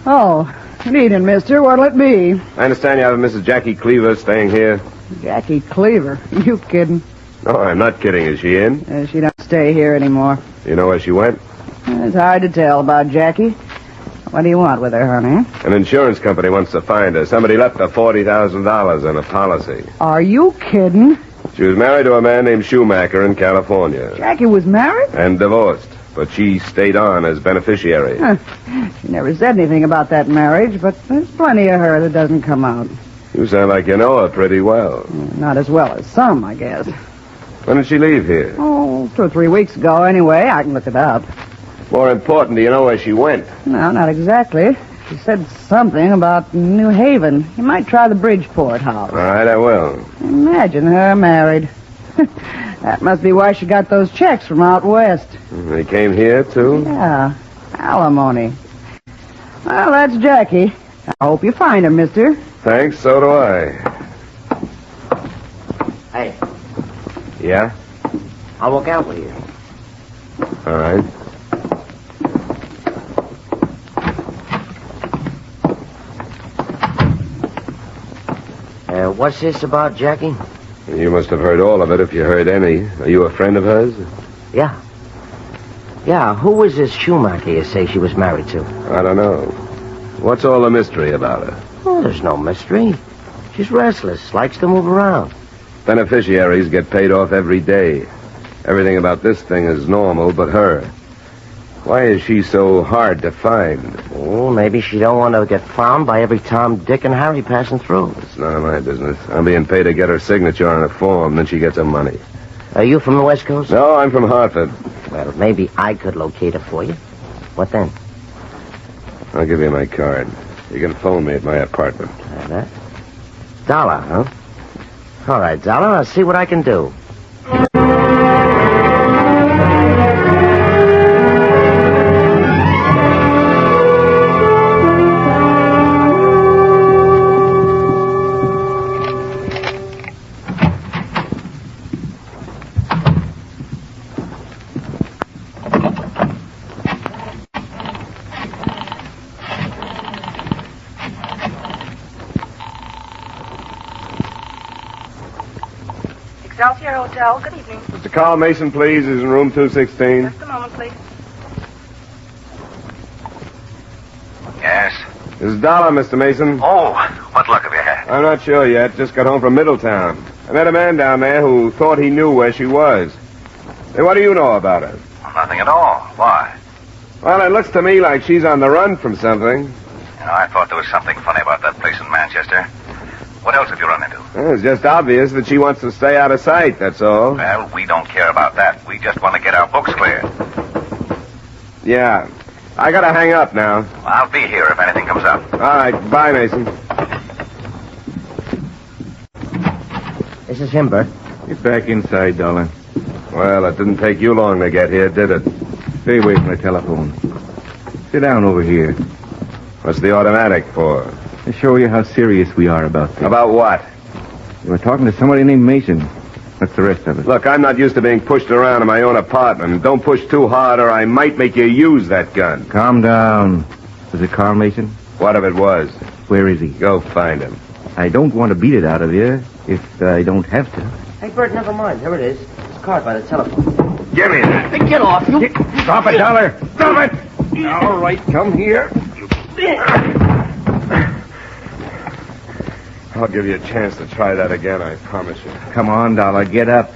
S12: Oh, good evening, mister. What'll it be?
S2: I understand you have a Mrs. Jackie Cleaver staying here.
S12: Jackie Cleaver? You kidding?
S2: No, I'm not kidding. Is she in?
S12: She don't stay here anymore.
S2: You know where she went?
S12: It's hard to tell about Jackie. What do you want with her, honey?
S2: An insurance company wants to find her. Somebody left her $40,000 in a policy.
S12: Are you kidding?
S2: She was married to a man named Schumacher in California.
S12: Jackie was married?
S2: And divorced, but she stayed on as beneficiary.
S12: She never said anything about that marriage, but there's plenty of her that doesn't come out.
S2: You sound like you know her pretty well.
S12: Not as well as some, I guess.
S2: When did she leave here?
S12: Oh, 2 or 3 weeks ago, anyway. I can look it up.
S2: More important, do you know where she went?
S12: No, not exactly. She said something about New Haven. You might try the Bridgeport house.
S2: All right, I will.
S12: Imagine her married. That must be why she got those checks from out west.
S2: They came here, too?
S12: Yeah, alimony. Well, that's Jackie. I hope you find her, mister.
S2: Thanks, so do I.
S13: Hey,
S2: Yeah?
S13: I'll walk out with you.
S2: All right.
S13: What's this about, Jackie?
S2: You must have heard all of it if you heard any. Are you a friend of hers?
S13: Yeah. Yeah, who was this Schumacher you say she was married to?
S2: I don't know. What's all the mystery about her?
S13: Oh, there's no mystery. She's restless, likes to move around.
S2: Beneficiaries get paid off every day. Everything about this thing is normal but her. Why is she so hard to find?
S13: Oh, maybe she don't want to get found by every Tom, Dick, and Harry passing through.
S2: It's none of my business. I'm being paid to get her signature on a form, then she gets her money.
S13: Are you from the West Coast?
S2: No, I'm from Hartford.
S13: Well, maybe I could locate her for you. What then?
S2: I'll give you my card. You can phone me at my apartment.
S13: That? Dollar, huh? All right, Dollar, I'll see what I can do.
S14: Excelsior Hotel, good evening.
S2: Mr. Carl Mason, please, is in room 216.
S14: Just a moment, please.
S10: Yes?
S2: This is Dollar, Mr. Mason.
S10: Oh, what luck have you had?
S2: I'm not sure yet. Just got home from Middletown. I met a man down there who thought he knew where she was. Hey, what do you know about her?
S10: Nothing at all. Why?
S2: Well, it looks to me like she's on the run from something.
S10: You know, I thought there was something funny about that place in Manchester. What else have you run into?
S2: Well, it's just obvious that she wants to stay out of sight, that's all.
S10: Well, we don't care about that. We just want to get our books clear.
S2: Yeah. I gotta hang up now.
S10: I'll be here if anything comes up.
S2: All right. Bye, Mason.
S13: This is him, Bert.
S3: Get back inside, Dollar.
S2: Well, it didn't take you long to get here, did it?
S3: Stay away from the telephone. Sit down over here.
S2: What's the automatic for?
S3: To show you how serious we are about this.
S2: About what?
S3: You were talking to somebody named Mason. What's the rest of it?
S2: Look, I'm not used to being pushed around in my own apartment. Don't push too hard or I might make you use that gun.
S3: Calm down. Was it Carl Mason?
S2: What if it was?
S3: Where is he?
S2: Go find him.
S3: I don't want to beat it out of you if I don't have to.
S13: Hey, Bert, never mind. Here it is. It's a card by the telephone.
S2: Give me that.
S13: Hey, get off, you...
S3: Stop it, Dollar.
S2: Stop it! All right, come here. I'll give you a chance to try that again, I promise you.
S3: Come on, Dollar. Get up.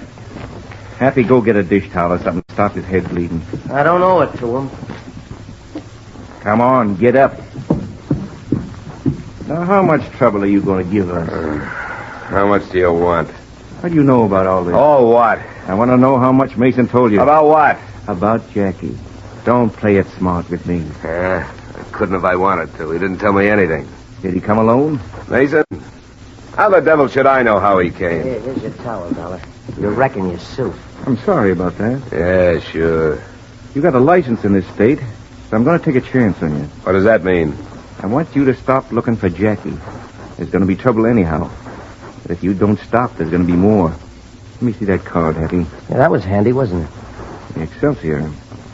S3: Happy, go get a dish towel or something to stop his head bleeding.
S13: I don't owe it to him.
S3: Come on, get up. Now, how much trouble are you going to give us?
S2: How much do you want?
S3: What do you know about all this?
S2: Oh, what?
S3: I want to know how much Mason told you.
S2: About what?
S3: About Jackie. Don't play it smart with me.
S2: I couldn't if I wanted to. He didn't tell me anything.
S3: Did he come alone?
S2: Mason? How the devil should I know how he came?
S13: Here's your towel, Dollar. You're wrecking your suit.
S3: I'm sorry about that.
S2: Yeah, sure.
S3: You got a license in this state, so I'm going to take a chance on you.
S2: What does that mean?
S3: I want you to stop looking for Jackie. There's going to be trouble anyhow. But if you don't stop, there's going to be more. Let me see that card, Happy.
S13: Yeah, that was handy, wasn't it?
S3: The Excelsior.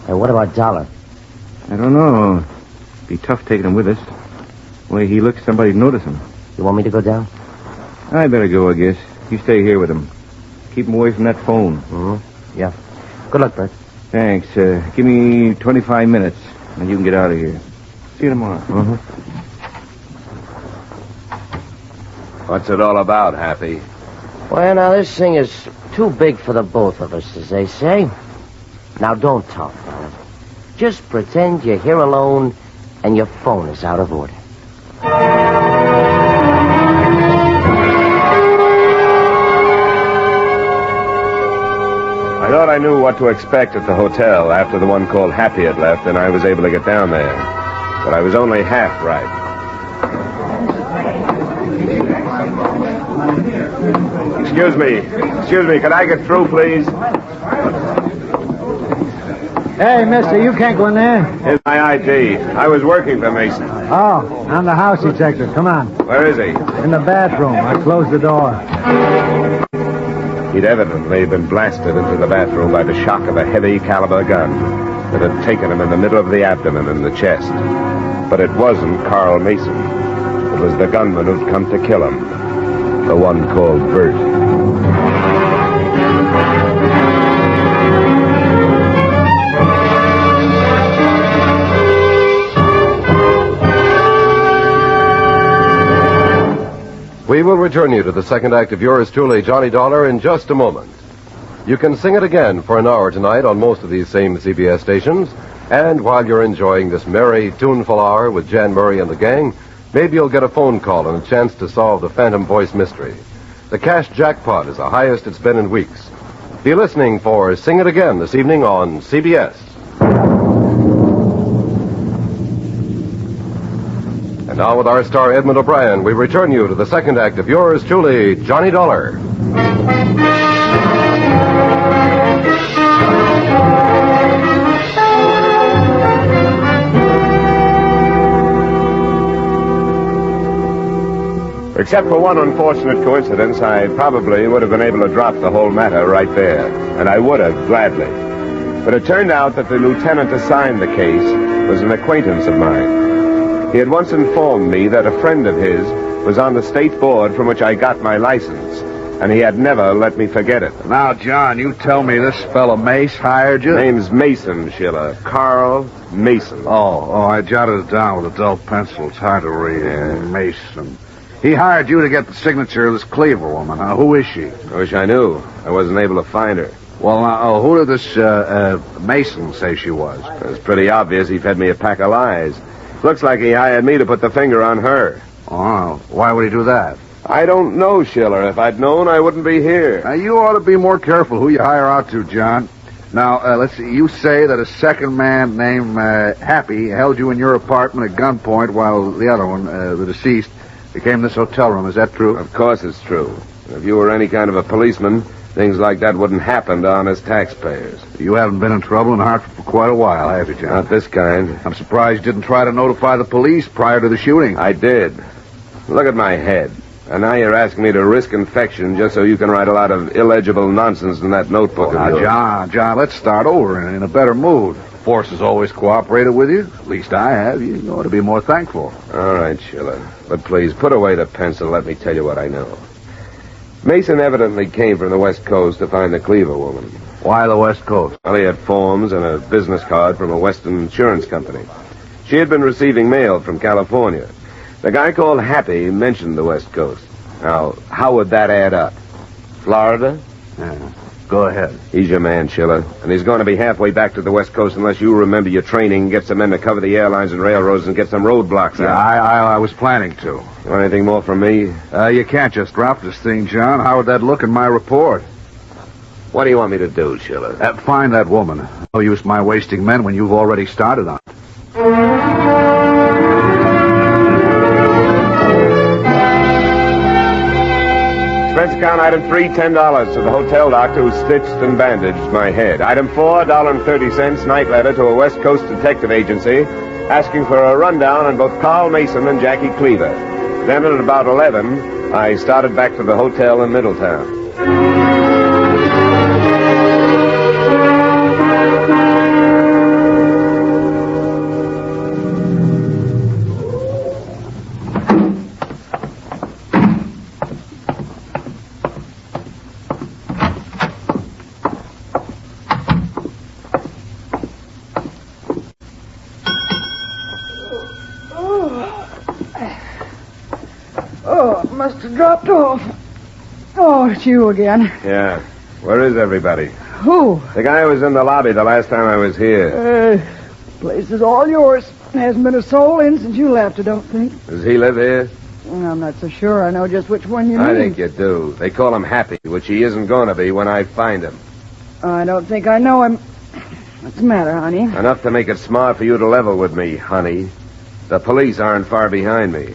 S13: Hey, what about Dollar?
S3: I don't know. Be tough taking him with us. The way he looks, somebody'd notice him.
S13: You want me to go down?
S3: I better go, I guess. You stay here with him. Keep him away from that phone.
S13: Mm-hmm. Yeah. Good luck, Bert.
S3: Thanks. Give me 25 minutes, and you can get out of here. See you tomorrow.
S13: Mm-hmm.
S2: What's it all about, Happy?
S13: Well, now, this thing is too big for the both of us, as they say. Now, don't talk about it. Just pretend you're here alone and your phone is out of order.
S2: I thought I knew what to expect at the hotel after the one called Happy had left, and I was able to get down there. But I was only half right. Excuse me, could I get through, please?
S11: Hey, mister, you can't go in there.
S2: Here's my ID. I was working for Mason.
S11: Oh, I'm the house detective. Come on.
S2: Where is he?
S11: In the bathroom. I closed the door.
S2: He'd evidently been blasted into the bathroom by the shock of a heavy caliber gun that had taken him in the middle of the abdomen and the chest. But it wasn't Carl Mason. It was the gunman who'd come to kill him. The one called Bert.
S15: We will return you to the second act of yours truly, Johnny Dollar, in just a moment. You can sing it again for an hour tonight on most of these same CBS stations. And while you're enjoying this merry, tuneful hour with Jan Murray and the gang, maybe you'll get a phone call and a chance to solve the Phantom Voice mystery. The cash jackpot is the highest it's been in weeks. Be listening for Sing It Again this evening on CBS. And now with our star Edmund O'Brien, we return you to the second act of yours truly, Johnny Dollar.
S2: Except for one unfortunate coincidence, I probably would have been able to drop the whole matter right there. And I would have, gladly. But it turned out that the lieutenant assigned the case was an acquaintance of mine. He had once informed me that a friend of his was on the state board from which I got my license, and he had never let me forget it.
S3: Now, John, you tell me this fellow Mace hired you?
S2: Name's Mason, Schiller. Carl Mason.
S3: Oh, I jotted it down with a dull pencil. It's hard to read.
S2: Yeah.
S3: Mason. He hired you to get the signature of this Cleaver woman. Now, who is she?
S2: I wish I knew. I wasn't able to find her.
S3: Well, now, who did this Mason say she was?
S2: It was pretty obvious he fed me a pack of lies. Looks like he hired me to put the finger on her.
S3: Oh, why would he do that?
S2: I don't know, Schiller. If I'd known, I wouldn't be here.
S3: Now, you ought to be more careful who you hire out to, John. Now, let's see. You say that a second man named Happy held you in your apartment at gunpoint while the other one, the deceased, became this hotel room. Is that true?
S2: Of course it's true. If you were any kind of a policeman, things like that wouldn't happen to honest taxpayers.
S3: You haven't been in trouble in Hartford for quite a while, have you, John?
S2: Not this kind.
S3: I'm surprised you didn't try to notify the police prior to the shooting.
S2: I did. Look at my head. And now you're asking me to risk infection just so you can write a lot of illegible nonsense in that notebook of yours.
S3: John, let's start over in a better mood. The force has always cooperated with you. At least I have. You ought to be more thankful.
S2: All right, Schiller. But please, put away the pencil. Let me tell you what I know. Mason evidently came from the West Coast to find the Cleaver woman.
S3: Why the West Coast?
S2: Well, he had forms and a business card from a Western insurance company. She had been receiving mail from California. The guy called Happy mentioned the West Coast. Now, how would that add up? Florida?
S3: Yeah. Go ahead.
S2: He's your man, Schiller. And he's going to be halfway back to the West Coast unless you remember your training, get some men to cover the airlines and railroads, and get some roadblocks out.
S3: I was planning to.
S2: You want anything more from me?
S3: You can't just drop this thing, John. How would that look in my report?
S2: What do you want me to do, Schiller?
S3: Find that woman. No use my wasting men when you've already started on it.
S2: Expense account item 3, $10 to the hotel doctor who stitched and bandaged my head. Item 4, $1.30, night letter to a West Coast detective agency asking for a rundown on both Carl Mason and Jackie Cleaver. Then at about 11, I started back to the hotel in Middletown.
S12: Must have dropped off. Oh, it's you again.
S2: Yeah. Where is everybody?
S12: Who?
S2: The guy who was in the lobby the last time I was here.
S12: Place is all yours. Hasn't been a soul in since you left, I don't think.
S2: Does he live here?
S12: I'm not so sure I know just which one you mean.
S2: I think you do. They call him Happy, which he isn't going to be when I find him.
S12: I don't think I know him. What's the matter, honey?
S2: Enough to make it smart for you to level with me, honey. The police aren't far behind me.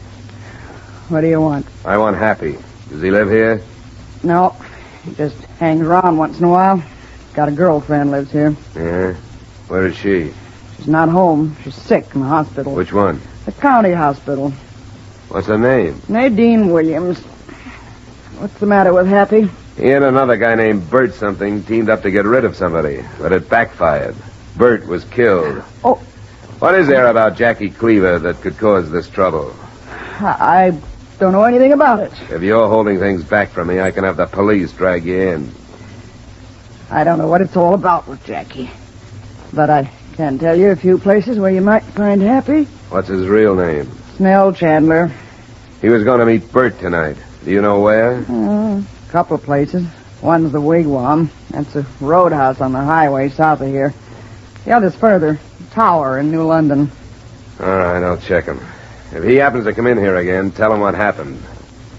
S12: What do you want?
S2: I want Happy. Does he live here?
S12: No. He just hangs around once in a while. Got a girlfriend lives here.
S2: Yeah? Where is she?
S12: She's not home. She's sick in the hospital.
S2: Which one?
S12: The county hospital.
S2: What's her name?
S12: Nadine Williams. What's the matter with Happy?
S2: He and another guy named Bert something teamed up to get rid of somebody, but it backfired. Bert was killed.
S12: Oh.
S2: What is there about Jackie Cleaver that could cause this trouble?
S12: I don't know anything about it.
S2: If you're holding things back from me, I can have the police drag you in.
S12: I don't know what it's all about with Jackie. But I can tell you a few places where you might find Happy.
S2: What's his real name?
S12: Snell Chandler.
S2: He was going to meet Bert tonight. Do you know where?
S12: A couple of places. One's the Wigwam. That's a roadhouse on the highway south of here. The other's further. Tower in New London.
S2: All right, I'll check him. If he happens to come in here again, tell him what happened.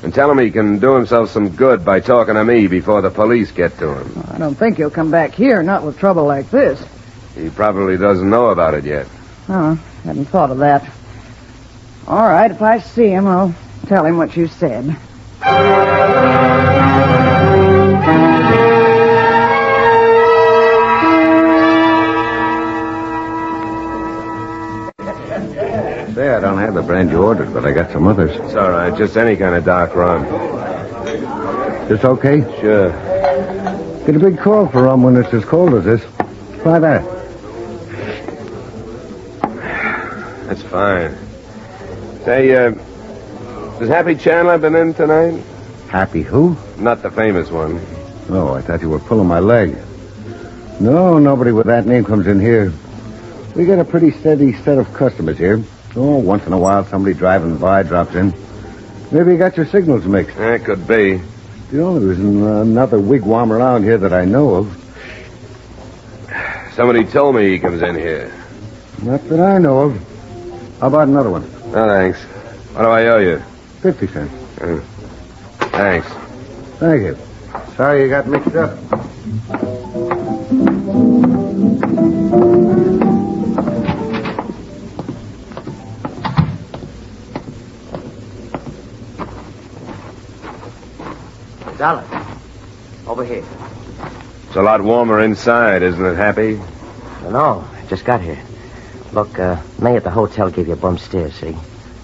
S2: And tell him he can do himself some good by talking to me before the police get to him.
S12: I don't think he'll come back here, not with trouble like this.
S2: He probably doesn't know about it yet.
S12: Oh, hadn't thought of that. All right, if I see him, I'll tell him what you said.
S8: Say, I don't have the brand you ordered, but I got some others.
S2: It's all right. Just any kind of dark rum.
S9: This okay?
S2: Sure.
S9: Get a big call for rum when it's as cold as this. Try that.
S2: That's fine. Say, has Happy Chandler been in tonight?
S9: Happy who?
S2: Not the famous one.
S9: Oh, I thought you were pulling my leg. No, nobody with that name comes in here. We get a pretty steady set of customers here. Oh, once in a while, somebody driving by drops in. Maybe you got your signals mixed.
S2: That could be.
S9: The only reason another wigwam around here that I know of.
S2: Somebody told me he comes in here.
S9: Not that I know of. How about another one?
S2: No, thanks. What do I owe you?
S9: 50 cents.
S2: Thanks.
S9: Thank you. Sorry you got mixed up.
S13: Dollar. Over here.
S2: It's a lot warmer inside, isn't it, Happy?
S13: No, I just got here. Look, May at the hotel gave you a bum stare, see?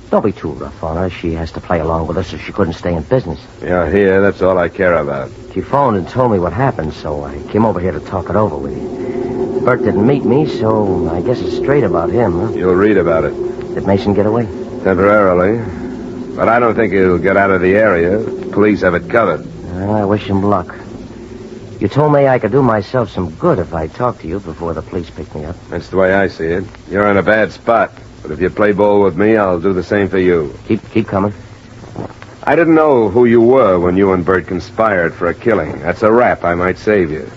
S13: Don't be too rough on her. She has to play along with us or she couldn't stay in business.
S2: You're here. That's all I care about.
S13: She phoned and told me what happened, so I came over here to talk it over with you. Bert didn't meet me, so I guess it's straight about him, huh?
S2: You'll read about it.
S13: Did Mason get away?
S2: Temporarily. But I don't think he'll get out of the area. Police have it covered.
S13: Well, I wish him luck. You told me I could do myself some good if I talked to you before the police picked me up.
S2: That's the way I see it. You're in a bad spot. But if you play ball with me, I'll do the same for you.
S13: Keep coming.
S2: I didn't know who you were when you and Bert conspired for a killing. That's a rap. I might save you.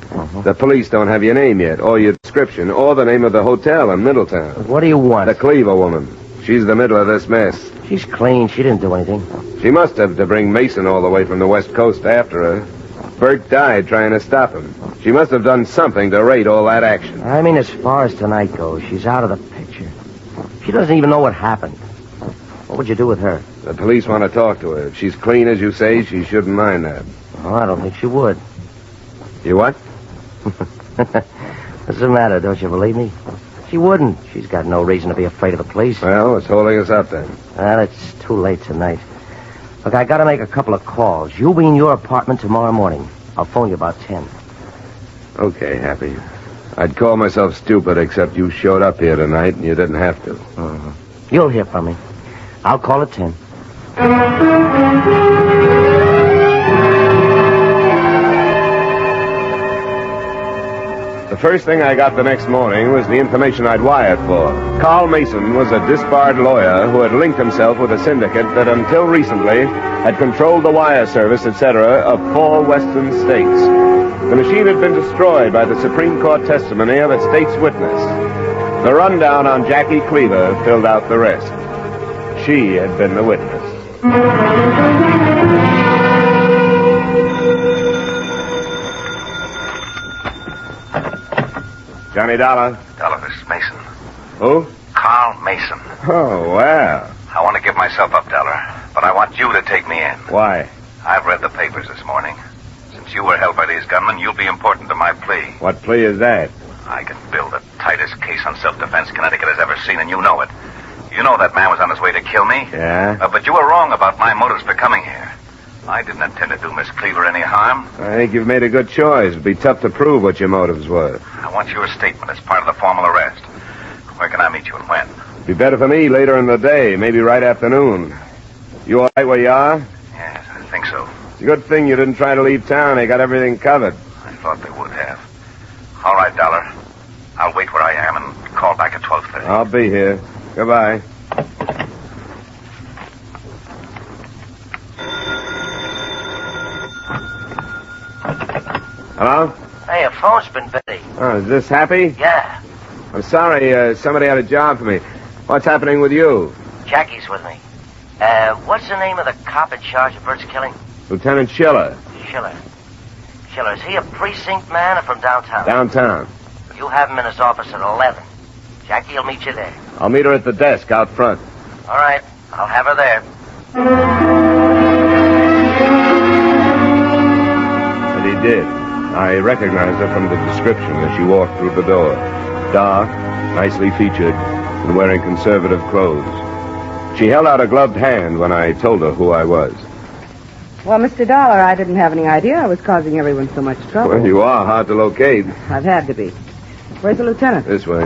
S2: The police don't have your name yet, or your description, or the name of the hotel in Middletown.
S13: But what do you want?
S2: The Cleaver woman. She's the middle of this mess.
S13: She's clean. She didn't do anything.
S2: She must have to bring Mason all the way from the West Coast after her. Bert died trying to stop him. She must have done something to rate all that action.
S13: I mean, as far as tonight goes, she's out of the picture. She doesn't even know what happened. What would you do with her?
S2: The police want to talk to her. If she's clean, as you say, she shouldn't mind that.
S13: Oh, I don't think she would.
S2: You what?
S13: What's the matter? Don't you believe me? She wouldn't. She's got no reason to be afraid of the police.
S2: Well, it's holding us up then.
S13: Well, it's too late tonight. Look, I gotta make a couple of calls. You'll be in your apartment tomorrow morning. I'll phone you about 10.
S2: Okay, Happy. I'd call myself stupid, except you showed up here tonight and you didn't have to.
S13: You'll hear from me. I'll call at 10.
S2: The first thing I got the next morning was the information I'd wired for. Carl Mason was a disbarred lawyer who had linked himself with a syndicate that until recently had controlled the wire service, etc., of 4 western states. The machine had been destroyed by the Supreme Court testimony of a state's witness. The rundown on Jackie Cleaver filled out the rest. She had been the witness. Johnny Dollar.
S10: Dollar, this is Mason.
S2: Who?
S10: Carl Mason.
S2: Oh, well.
S10: I want to give myself up, Dollar, but I want you to take me in.
S2: Why?
S10: I've read the papers this morning. Since you were held by these gunmen, you'll be important to my plea.
S2: What plea is that?
S10: I can build the tightest case on self-defense Connecticut has ever seen, and you know it. You know that man was on his way to kill me.
S2: Yeah?
S10: But you were wrong about my motives for coming here. I didn't intend to do Miss Cleaver any harm.
S2: I think you've made a good choice. It'd be tough to prove what your motives were.
S10: I want your statement as part of the formal arrest. Where can I meet you and when?
S2: Be better for me later in the day, maybe right afternoon. You all right where you are?
S10: Yes, I think so.
S2: It's a good thing you didn't try to leave town. They got everything covered.
S10: I thought they would have. All right, Dollar. I'll wait where I am and call back at 12:30.
S2: I'll be here. Goodbye. Hello?
S13: Hey, your phone's been busy.
S2: Oh, is this Happy?
S13: Yeah,
S2: I'm sorry, somebody had a job for me. What's happening with you?
S13: Jackie's with me. What's the name of the cop in charge of Bert's killing?
S2: Lieutenant Schiller.
S13: Schiller. Schiller, is he a precinct man or from downtown?
S2: Downtown.
S13: You have him in his office at 11. Jackie will meet you there.
S2: I'll meet her at the desk out front.
S13: All right, I'll have her there.
S2: And he did. I recognized her from the description as she walked through the door. Dark, nicely featured, and wearing conservative clothes. She held out a gloved hand when I told her who I was.
S4: Well, Mr. Dollar, I didn't have any idea I was causing everyone so much trouble.
S2: Well, you are hard to locate.
S4: I've had to be. Where's the lieutenant?
S2: This way.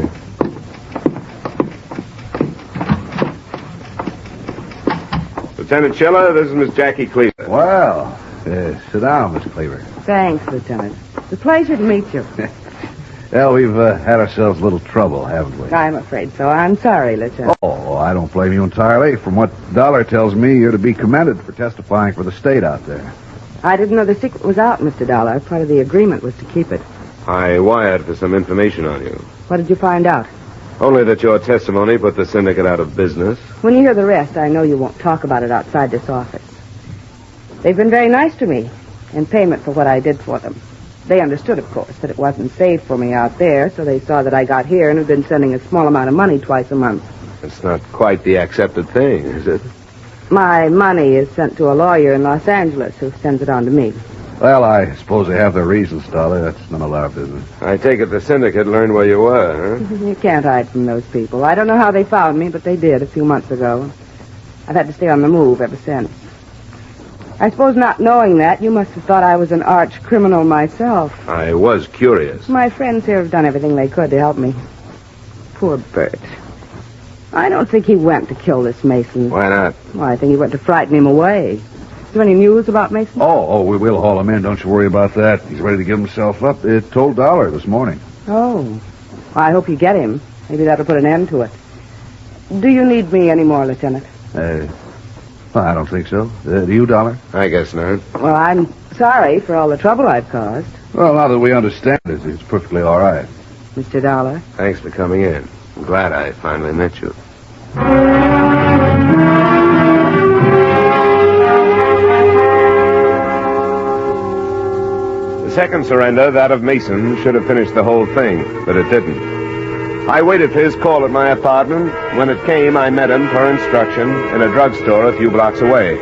S2: Lieutenant Schiller, this is Miss Jackie Cleaver.
S3: Well, sit down, Miss Cleaver.
S4: Thanks, Lieutenant. It's a pleasure to meet you.
S3: Well, we've had ourselves a little trouble, haven't we?
S4: I'm afraid so. I'm sorry, Lieutenant.
S3: Oh, I don't blame you entirely. From what Dollar tells me, you're to be commended for testifying for the state out there.
S4: I didn't know the secret was out, Mr. Dollar. Part of the agreement was to keep it.
S2: I wired for some information on you.
S4: What did you find out?
S2: Only that your testimony put the syndicate out of business.
S4: When you hear the rest, I know you won't talk about it outside this office. They've been very nice to me in payment for what I did for them. They understood, of course, that it wasn't safe for me out there, so they saw that I got here and have been sending a small amount of money twice a month.
S2: It's not quite the accepted thing, is it?
S4: My money is sent to a lawyer in Los Angeles who sends it on to me.
S3: Well, I suppose they have their reasons, Dollar. That's none of our business.
S2: I take it the syndicate learned where you were, huh?
S4: You can't hide from those people. I don't know how they found me, but they did a few months ago. I've had to stay on the move ever since. I suppose not knowing that, you must have thought I was an arch criminal myself.
S2: I was curious.
S4: My friends here have done everything they could to help me. Poor Bert. I don't think he went to kill this Mason.
S2: Why not?
S4: Well, I think he went to frighten him away. Is there any news about Mason?
S3: Oh, we will haul him in. Don't you worry about that. He's ready to give himself up. It told Dollar this morning.
S4: Oh. Well, I hope you get him. Maybe that'll put an end to it. Do you need me anymore, Lieutenant?
S3: I don't think so. Do you, Dollar?
S2: I guess not.
S4: Well, I'm sorry for all the trouble I've caused.
S3: Well, now that we understand it, it's perfectly all right.
S4: Mr. Dollar?
S2: Thanks for coming in. I'm glad I finally met you. The second surrender, that of Mason, should have finished the whole thing, but it didn't. I waited for his call at my apartment. When it came, I met him, per instruction, in a drugstore a few blocks away.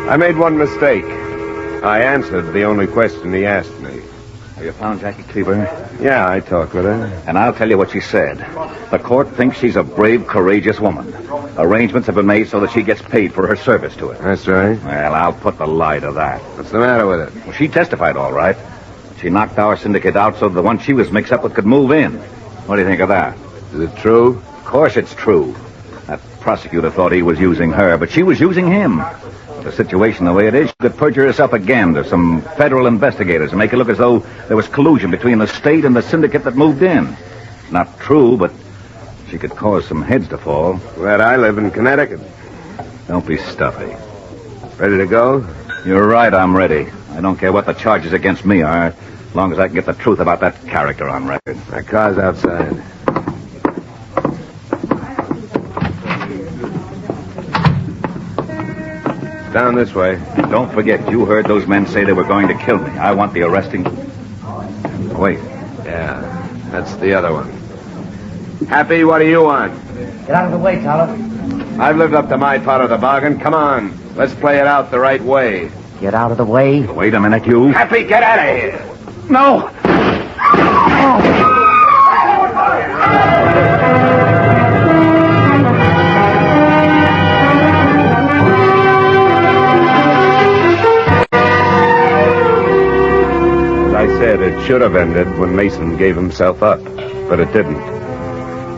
S2: I made one mistake. I answered the only question he asked me.
S8: Have you found Jackie Cleaver?
S2: Yeah, I talked with her.
S8: And I'll tell you what she said. The court thinks she's a brave, courageous woman. Arrangements have been made so that she gets paid for her service to it.
S2: That's right.
S8: Well, I'll put the lie to that.
S2: What's the matter with it?
S8: Well, she testified all right. She knocked our syndicate out so the one she was mixed up with could move in. What do you think of that?
S2: Is it true?
S8: Of course it's true. That prosecutor thought he was using her, but she was using him. With the situation the way it is, she could perjure herself again to some federal investigators and make it look as though there was collusion between the state and the syndicate that moved in. Not true, but she could cause some heads to fall.
S2: Glad I live in Connecticut.
S8: Don't be stuffy.
S2: Ready to go?
S8: You're right, I'm ready. I don't care what the charges against me are, as long as I can get the truth about that character on record.
S2: My car's outside. Down this way.
S8: Don't forget, you heard those men say they were going to kill me. I want the arresting. Wait.
S2: Yeah. That's the other one. Happy, what do you want?
S13: Get out of the way, Tyler.
S2: I've lived up to my part of the bargain. Come on. Let's play it out the right way.
S13: Get out of the way.
S8: Wait a minute, you.
S2: Happy, get out of here.
S8: No!
S2: As I said, it should have ended when Mason gave himself up, but it didn't.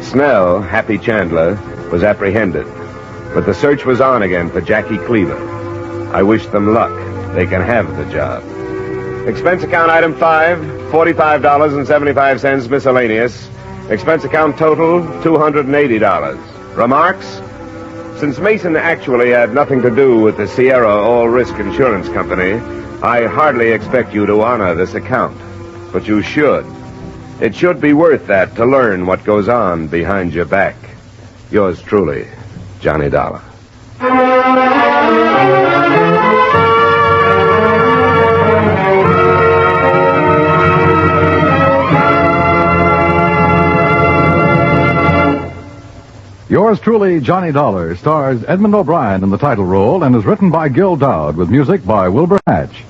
S2: Snell, Happy Chandler, was apprehended, but the search was on again for Jackie Cleaver. I wish them luck. They can have the job. Expense account item 5, $45.75 miscellaneous. Expense account total, $280. Remarks? Since Mason actually had nothing to do with the Sierra All-Risk Insurance Company, I hardly expect you to honor this account. But you should. It should be worth that to learn what goes on behind your back. Yours truly, Johnny Dollar.
S1: Yours truly, Johnny Dollar, stars Edmund O'Brien in the title role and is written by Gil Dowd with music by Wilbur Hatch.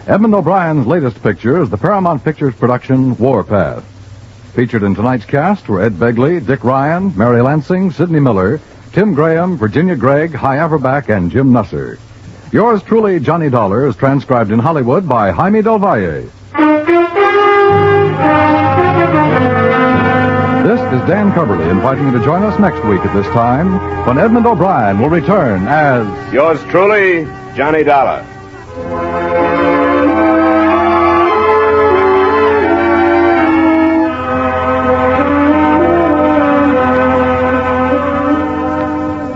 S1: Edmund O'Brien's latest picture is the Paramount Pictures production Warpath. Featured in tonight's cast were Ed Begley, Dick Ryan, Mary Lansing, Sidney Miller, Tim Graham, Virginia Gregg, Hy Averback, and Jim Nusser. Yours truly, Johnny Dollar, is transcribed in Hollywood by Jaime Del Valle. This is Dan Coverly inviting you to join us next week at this time when Edmund O'Brien will return as...
S2: Yours truly, Johnny Dollar.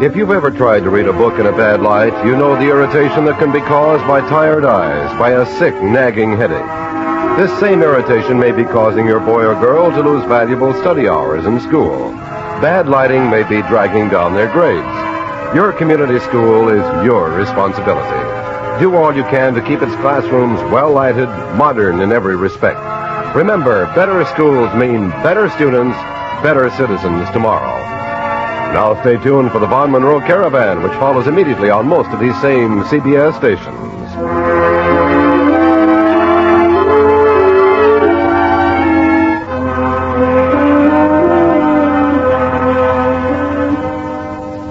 S15: If you've ever tried to read a book in a bad light, you know the irritation that can be caused by tired eyes, by a sick, nagging headache. This same irritation may be causing your boy or girl to lose valuable study hours in school. Bad lighting may be dragging down their grades. Your community school is your responsibility. Do all you can to keep its classrooms well lighted, modern in every respect. Remember, better schools mean better students, better citizens tomorrow. Now stay tuned for the Von Monroe Caravan, which follows immediately on most of these same CBS stations.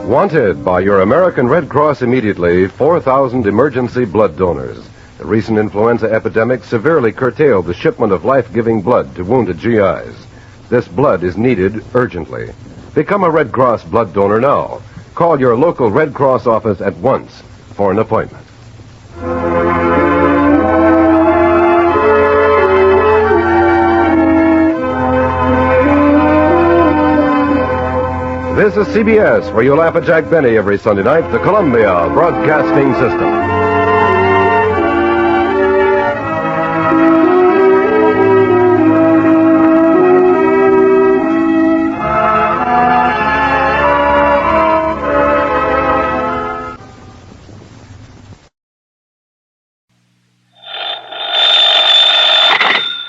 S15: Wanted by your American Red Cross immediately, 4,000 emergency blood donors. The recent influenza epidemic severely curtailed the shipment of life-giving blood to wounded GIs. This blood is needed urgently. Become a Red Cross blood donor now. Call your local Red Cross office at once for an appointment. This is CBS, where you laugh at Jack Benny every Sunday night, the Columbia Broadcasting System.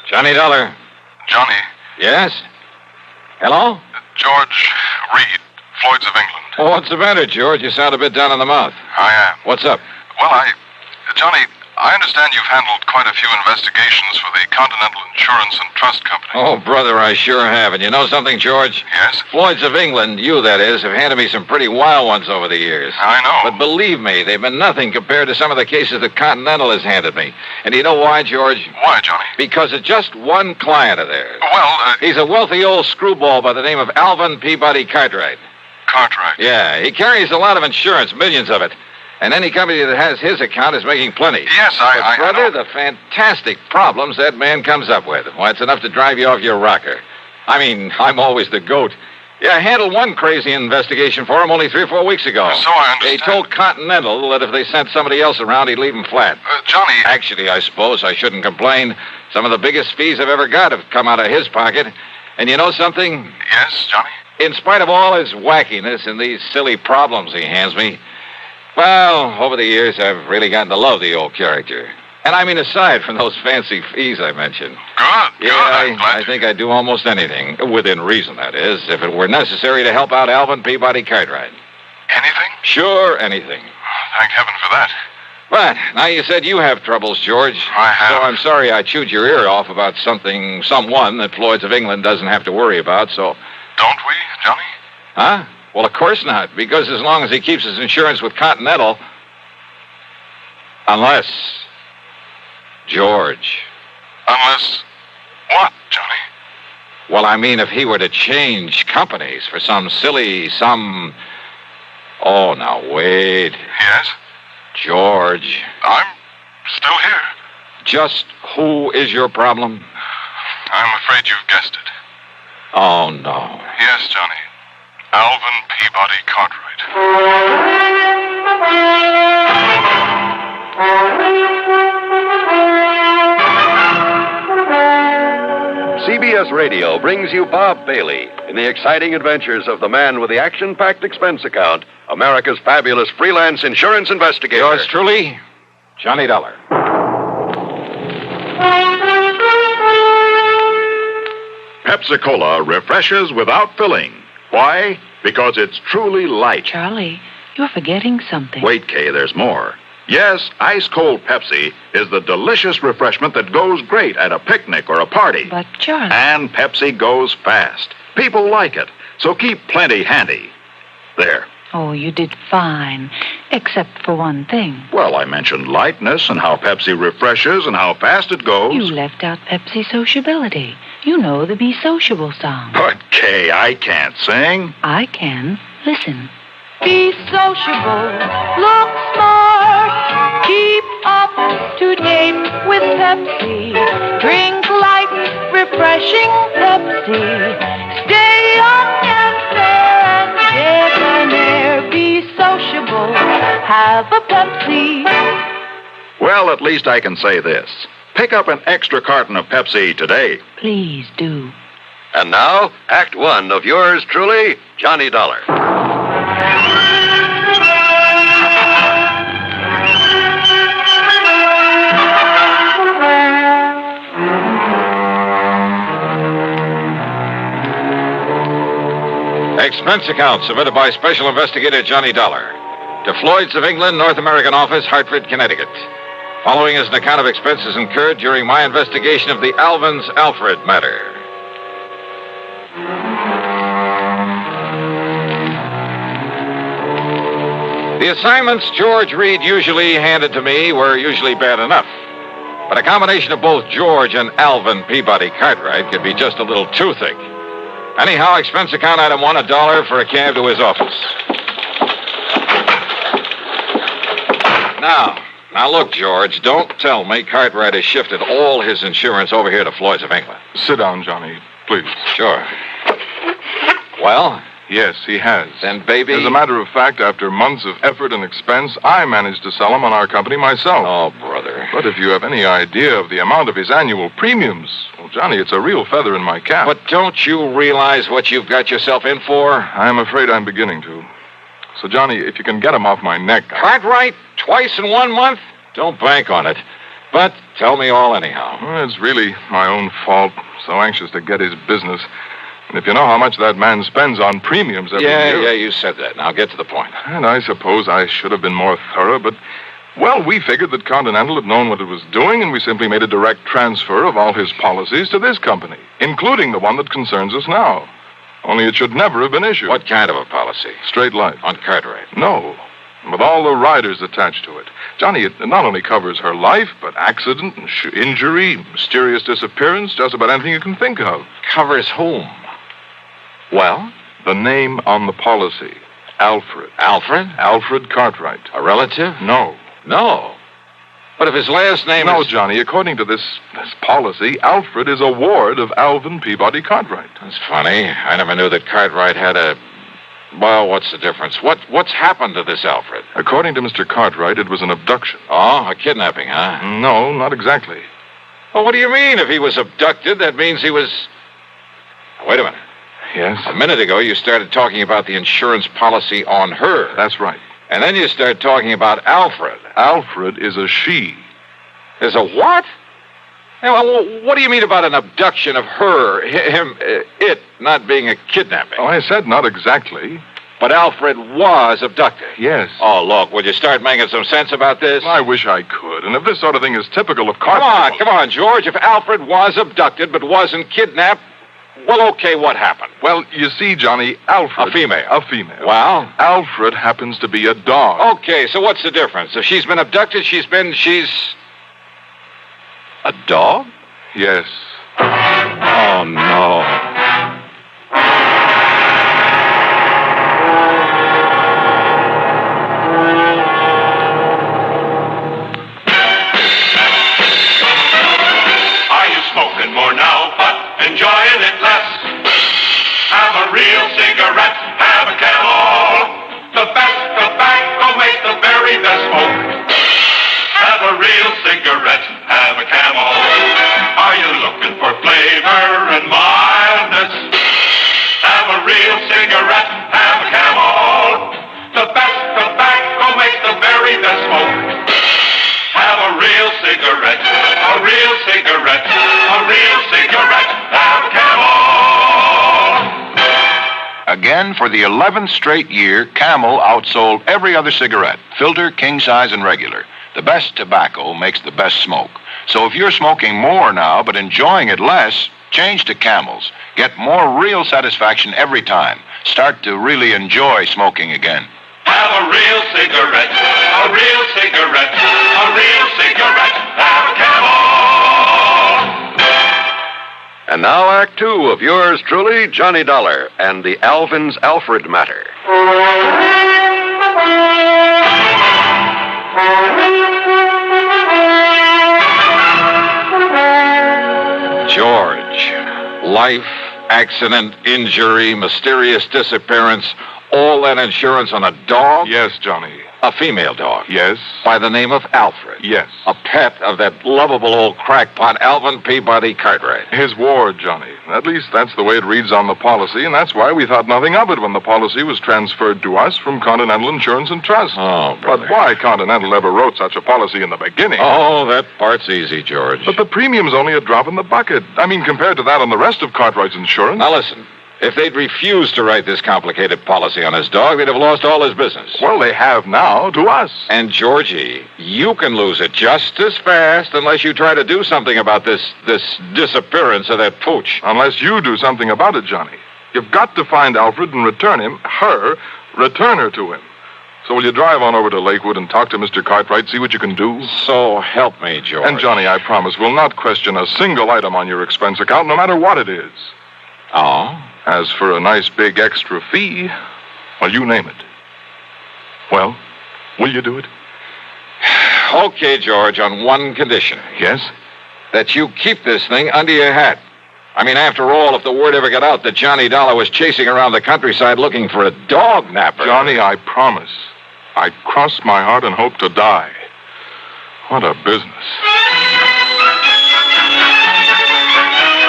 S16: Johnny Dollar.
S17: Johnny.
S16: Yes? Hello?
S17: George Reed, Floyd's of England.
S16: Oh, what's the matter, George? You sound a bit down in the mouth.
S17: I am.
S16: What's up?
S17: Well, Johnny, I understand you've handled quite a few investigations for the Continental Insurance and Trust Company.
S16: Oh, brother, I sure have. And you know something, George?
S17: Yes?
S16: Floyd's of England, you that is, have handed me some pretty wild ones over the years.
S17: I know.
S16: But believe me, they've been nothing compared to some of the cases that Continental has handed me. And you know why, George?
S17: Why, Johnny?
S16: Because of just one client of theirs.
S17: Well,
S16: He's a wealthy old screwball by the name of Alvin Peabody Cartwright.
S17: Cartwright?
S16: Yeah, he carries a lot of insurance, millions of it. And any company that has his account is making plenty.
S17: Yes,
S16: But, brother,
S17: I know.
S16: the fantastic problems that man comes up with. Why, it's enough to drive you off your rocker. I mean, I'm always the goat. Yeah, I handled one crazy investigation for him only 3 or 4 weeks ago.
S17: So I understand.
S16: They told Continental that if they sent somebody else around, he'd leave him flat.
S17: Johnny...
S16: Actually, I suppose I shouldn't complain. Some of the biggest fees I've ever got have come out of his pocket. And you know something?
S17: Yes, Johnny?
S16: In spite of all his wackiness and these silly problems he hands me, well, over the years, I've really gotten to love the old character. And I mean, aside from those fancy fees I mentioned.
S17: Good.
S16: I think I'd do almost anything, within reason, that is, if it were necessary to help out Alvin Peabody Cartwright.
S17: Anything?
S16: Sure, anything.
S17: Thank heaven for that.
S16: But now you said you have troubles, George.
S17: I have.
S16: So I'm sorry I chewed your ear off about someone that Floyd's of England doesn't have to worry about, so...
S17: Don't we, Johnny?
S16: Huh? Well, of course not, because as long as he keeps his insurance with Continental... Unless... George.
S17: Unless... what, Johnny?
S16: Well, I mean, if he were to change companies for some... Oh, now, wait.
S17: Yes?
S16: George.
S17: I'm still here.
S16: Just who is your problem?
S17: I'm afraid you've guessed it.
S16: Oh, no.
S17: Yes, Johnny. Alvin Peabody Cartwright.
S18: CBS Radio brings you Bob Bailey in the exciting adventures of the man with the action-packed expense account, America's fabulous freelance insurance investigator.
S16: Yours truly, Johnny Dollar.
S19: Pepsi-Cola refreshes without filling. Why? Because it's truly light.
S20: Charlie, you're forgetting something.
S19: Wait, Kay, there's more. Yes, ice-cold Pepsi is the delicious refreshment that goes great at a picnic or a party.
S20: But, Charlie...
S19: And Pepsi goes fast. People like it, so keep plenty handy. There.
S20: Oh, you did fine, except for one thing.
S19: Well, I mentioned lightness and how Pepsi refreshes and how fast it goes.
S20: You left out Pepsi sociability. You know the Be Sociable song.
S19: But, Kay, I can't sing.
S20: I can. Listen.
S21: Be sociable, look smart, keep up to date with Pepsi. Drink light, refreshing Pepsi. Stay young and fair and debonair. Be sociable, have a Pepsi.
S19: Well, at least I can say this. Pick up an extra carton of Pepsi today.
S20: Please do.
S18: And now, Act One of yours truly, Johnny Dollar.
S16: Expense account submitted by Special Investigator Johnny Dollar to Floyd's of England, North American Office, Hartford, Connecticut. Following is an account of expenses incurred during my investigation of the Alvin's Alfred matter. The assignments George Reed usually handed to me were usually bad enough. But a combination of both George and Alvin Peabody Cartwright could be just a little too thick. Anyhow, expense account item one, $1 for a cab to his office. Now look, George, don't tell me Cartwright has shifted all his insurance over here to Floyd's of England.
S17: Sit down, Johnny, please.
S16: Sure. Well?
S17: Yes, he has.
S16: Then, baby...
S17: As a matter of fact, after months of effort and expense, I managed to sell him on our company myself.
S16: Oh, brother.
S17: But if you have any idea of the amount of his annual premiums, well, Johnny, it's a real feather in my cap.
S16: But don't you realize what you've got yourself in for?
S17: I'm afraid I'm beginning to. So, Johnny, if you can get him off my neck...
S16: Cartwright? Twice in 1 month? Don't bank on it. But tell me all anyhow.
S17: Well, it's really my own fault. So anxious to get his business. And if you know how much that man spends on premiums every year...
S16: Yeah, you said that. Now get to the point.
S17: And I suppose I should have been more thorough, but... Well, we figured that Continental had known what it was doing, and we simply made a direct transfer of all his policies to this company, including the one that concerns us now. Only it should never have been issued.
S16: What kind of a policy?
S17: Straight life.
S16: On Cartwright?
S17: No. With all the riders attached to it. Johnny, it not only covers her life, but accident, injury, mysterious disappearance, just about anything you can think of.
S16: Covers whom?
S17: Well? The name on the policy. Alfred.
S16: Alfred?
S17: Alfred Cartwright.
S16: A relative?
S17: No.
S16: No. But if his last name
S17: No,
S16: is...
S17: Johnny, according to this policy, Alfred is a ward of Alvin Peabody Cartwright.
S16: That's funny. I never knew that Cartwright had a... Well, what's the difference? What's happened to this Alfred?
S17: According to Mr. Cartwright, it was an abduction.
S16: Oh, a kidnapping, huh?
S17: No, not exactly.
S16: Well, what do you mean? If he was abducted, that means he was... Wait a minute.
S17: Yes?
S16: A minute ago, you started talking about the insurance policy on her.
S17: That's right.
S16: And then you started talking about Alfred.
S17: Alfred is a she.
S16: There's a what? Hey, well, what do you mean about an abduction of her, him, it not being a kidnapping?
S17: Oh, I said not exactly.
S16: But Alfred was abducted.
S17: Yes.
S16: Oh, look, will you start making some sense about this?
S17: I wish I could. And if this sort of thing is typical of car...
S16: Come on, George. If Alfred was abducted but wasn't kidnapped, well, okay, what happened?
S17: Well, you see, Johnny, Alfred...
S16: A female.
S17: A female.
S16: Well?
S17: Alfred happens to be a dog.
S16: Okay, so what's the difference? If she's been abducted, she's... A dog?
S17: Yes.
S16: Oh, no.
S5: Are you smoking more now, but enjoying it less? Have a real cigarette, have a Camel. The best tobacco makes the very best smoke. Have a real cigarette, have a Camel. Are you looking for flavor and mildness? Have a real cigarette, have a Camel. The best tobacco makes the very best smoke. Have a real cigarette, a real cigarette, a real cigarette, have a Camel.
S18: Again, for the 11th straight year, Camel outsold every other cigarette, filter, king size, and regular. The best tobacco makes the best smoke. So if you're smoking more now but enjoying it less, change to Camels. Get more real satisfaction every time. Start to really enjoy smoking again.
S5: Have a real cigarette, a real cigarette, a real cigarette, have a Camel.
S18: And now Act Two of yours truly, Johnny Dollar, and the Alvin's Alfred matter.
S16: George, life, accident, injury, mysterious disappearance, all that insurance on a dog?
S17: Yes, Johnny.
S16: A female dog?
S17: Yes.
S16: By the name of Alfred?
S17: Yes.
S16: A pet of that lovable old crackpot Alvin Peabody Cartwright?
S17: His ward, Johnny. At least that's the way it reads on the policy, and that's why we thought nothing of it when the policy was transferred to us from Continental Insurance and Trust.
S16: Oh, brother.
S17: But why Continental ever wrote such a policy in the beginning?
S16: Oh, that part's easy, George.
S17: But the premium's only a drop in the bucket. I mean, compared to that on the rest of Cartwright's insurance.
S16: Now listen. If they'd refused to write this complicated policy on his dog, they'd have lost all his business.
S17: Well, they have now, to us.
S16: And, Georgie, you can lose it just as fast unless you try to do something about this disappearance of that pooch.
S17: Unless you do something about it, Johnny. You've got to find Alfred and return her to him. So will you drive on over to Lakewood and talk to Mr. Cartwright, see what you can do?
S16: So help me, George.
S17: And, Johnny, I promise we'll not question a single item on your expense account, no matter what it is.
S16: Oh?
S17: As for a nice big extra fee, well, you name it. Well, will you do it?
S16: Okay, George, on one condition.
S17: Yes?
S16: That you keep this thing under your hat. I mean, after all, if the word ever got out that Johnny Dollar was chasing around the countryside looking for a dog napper...
S17: Johnny, I promise. I cross my heart and hope to die. What a business.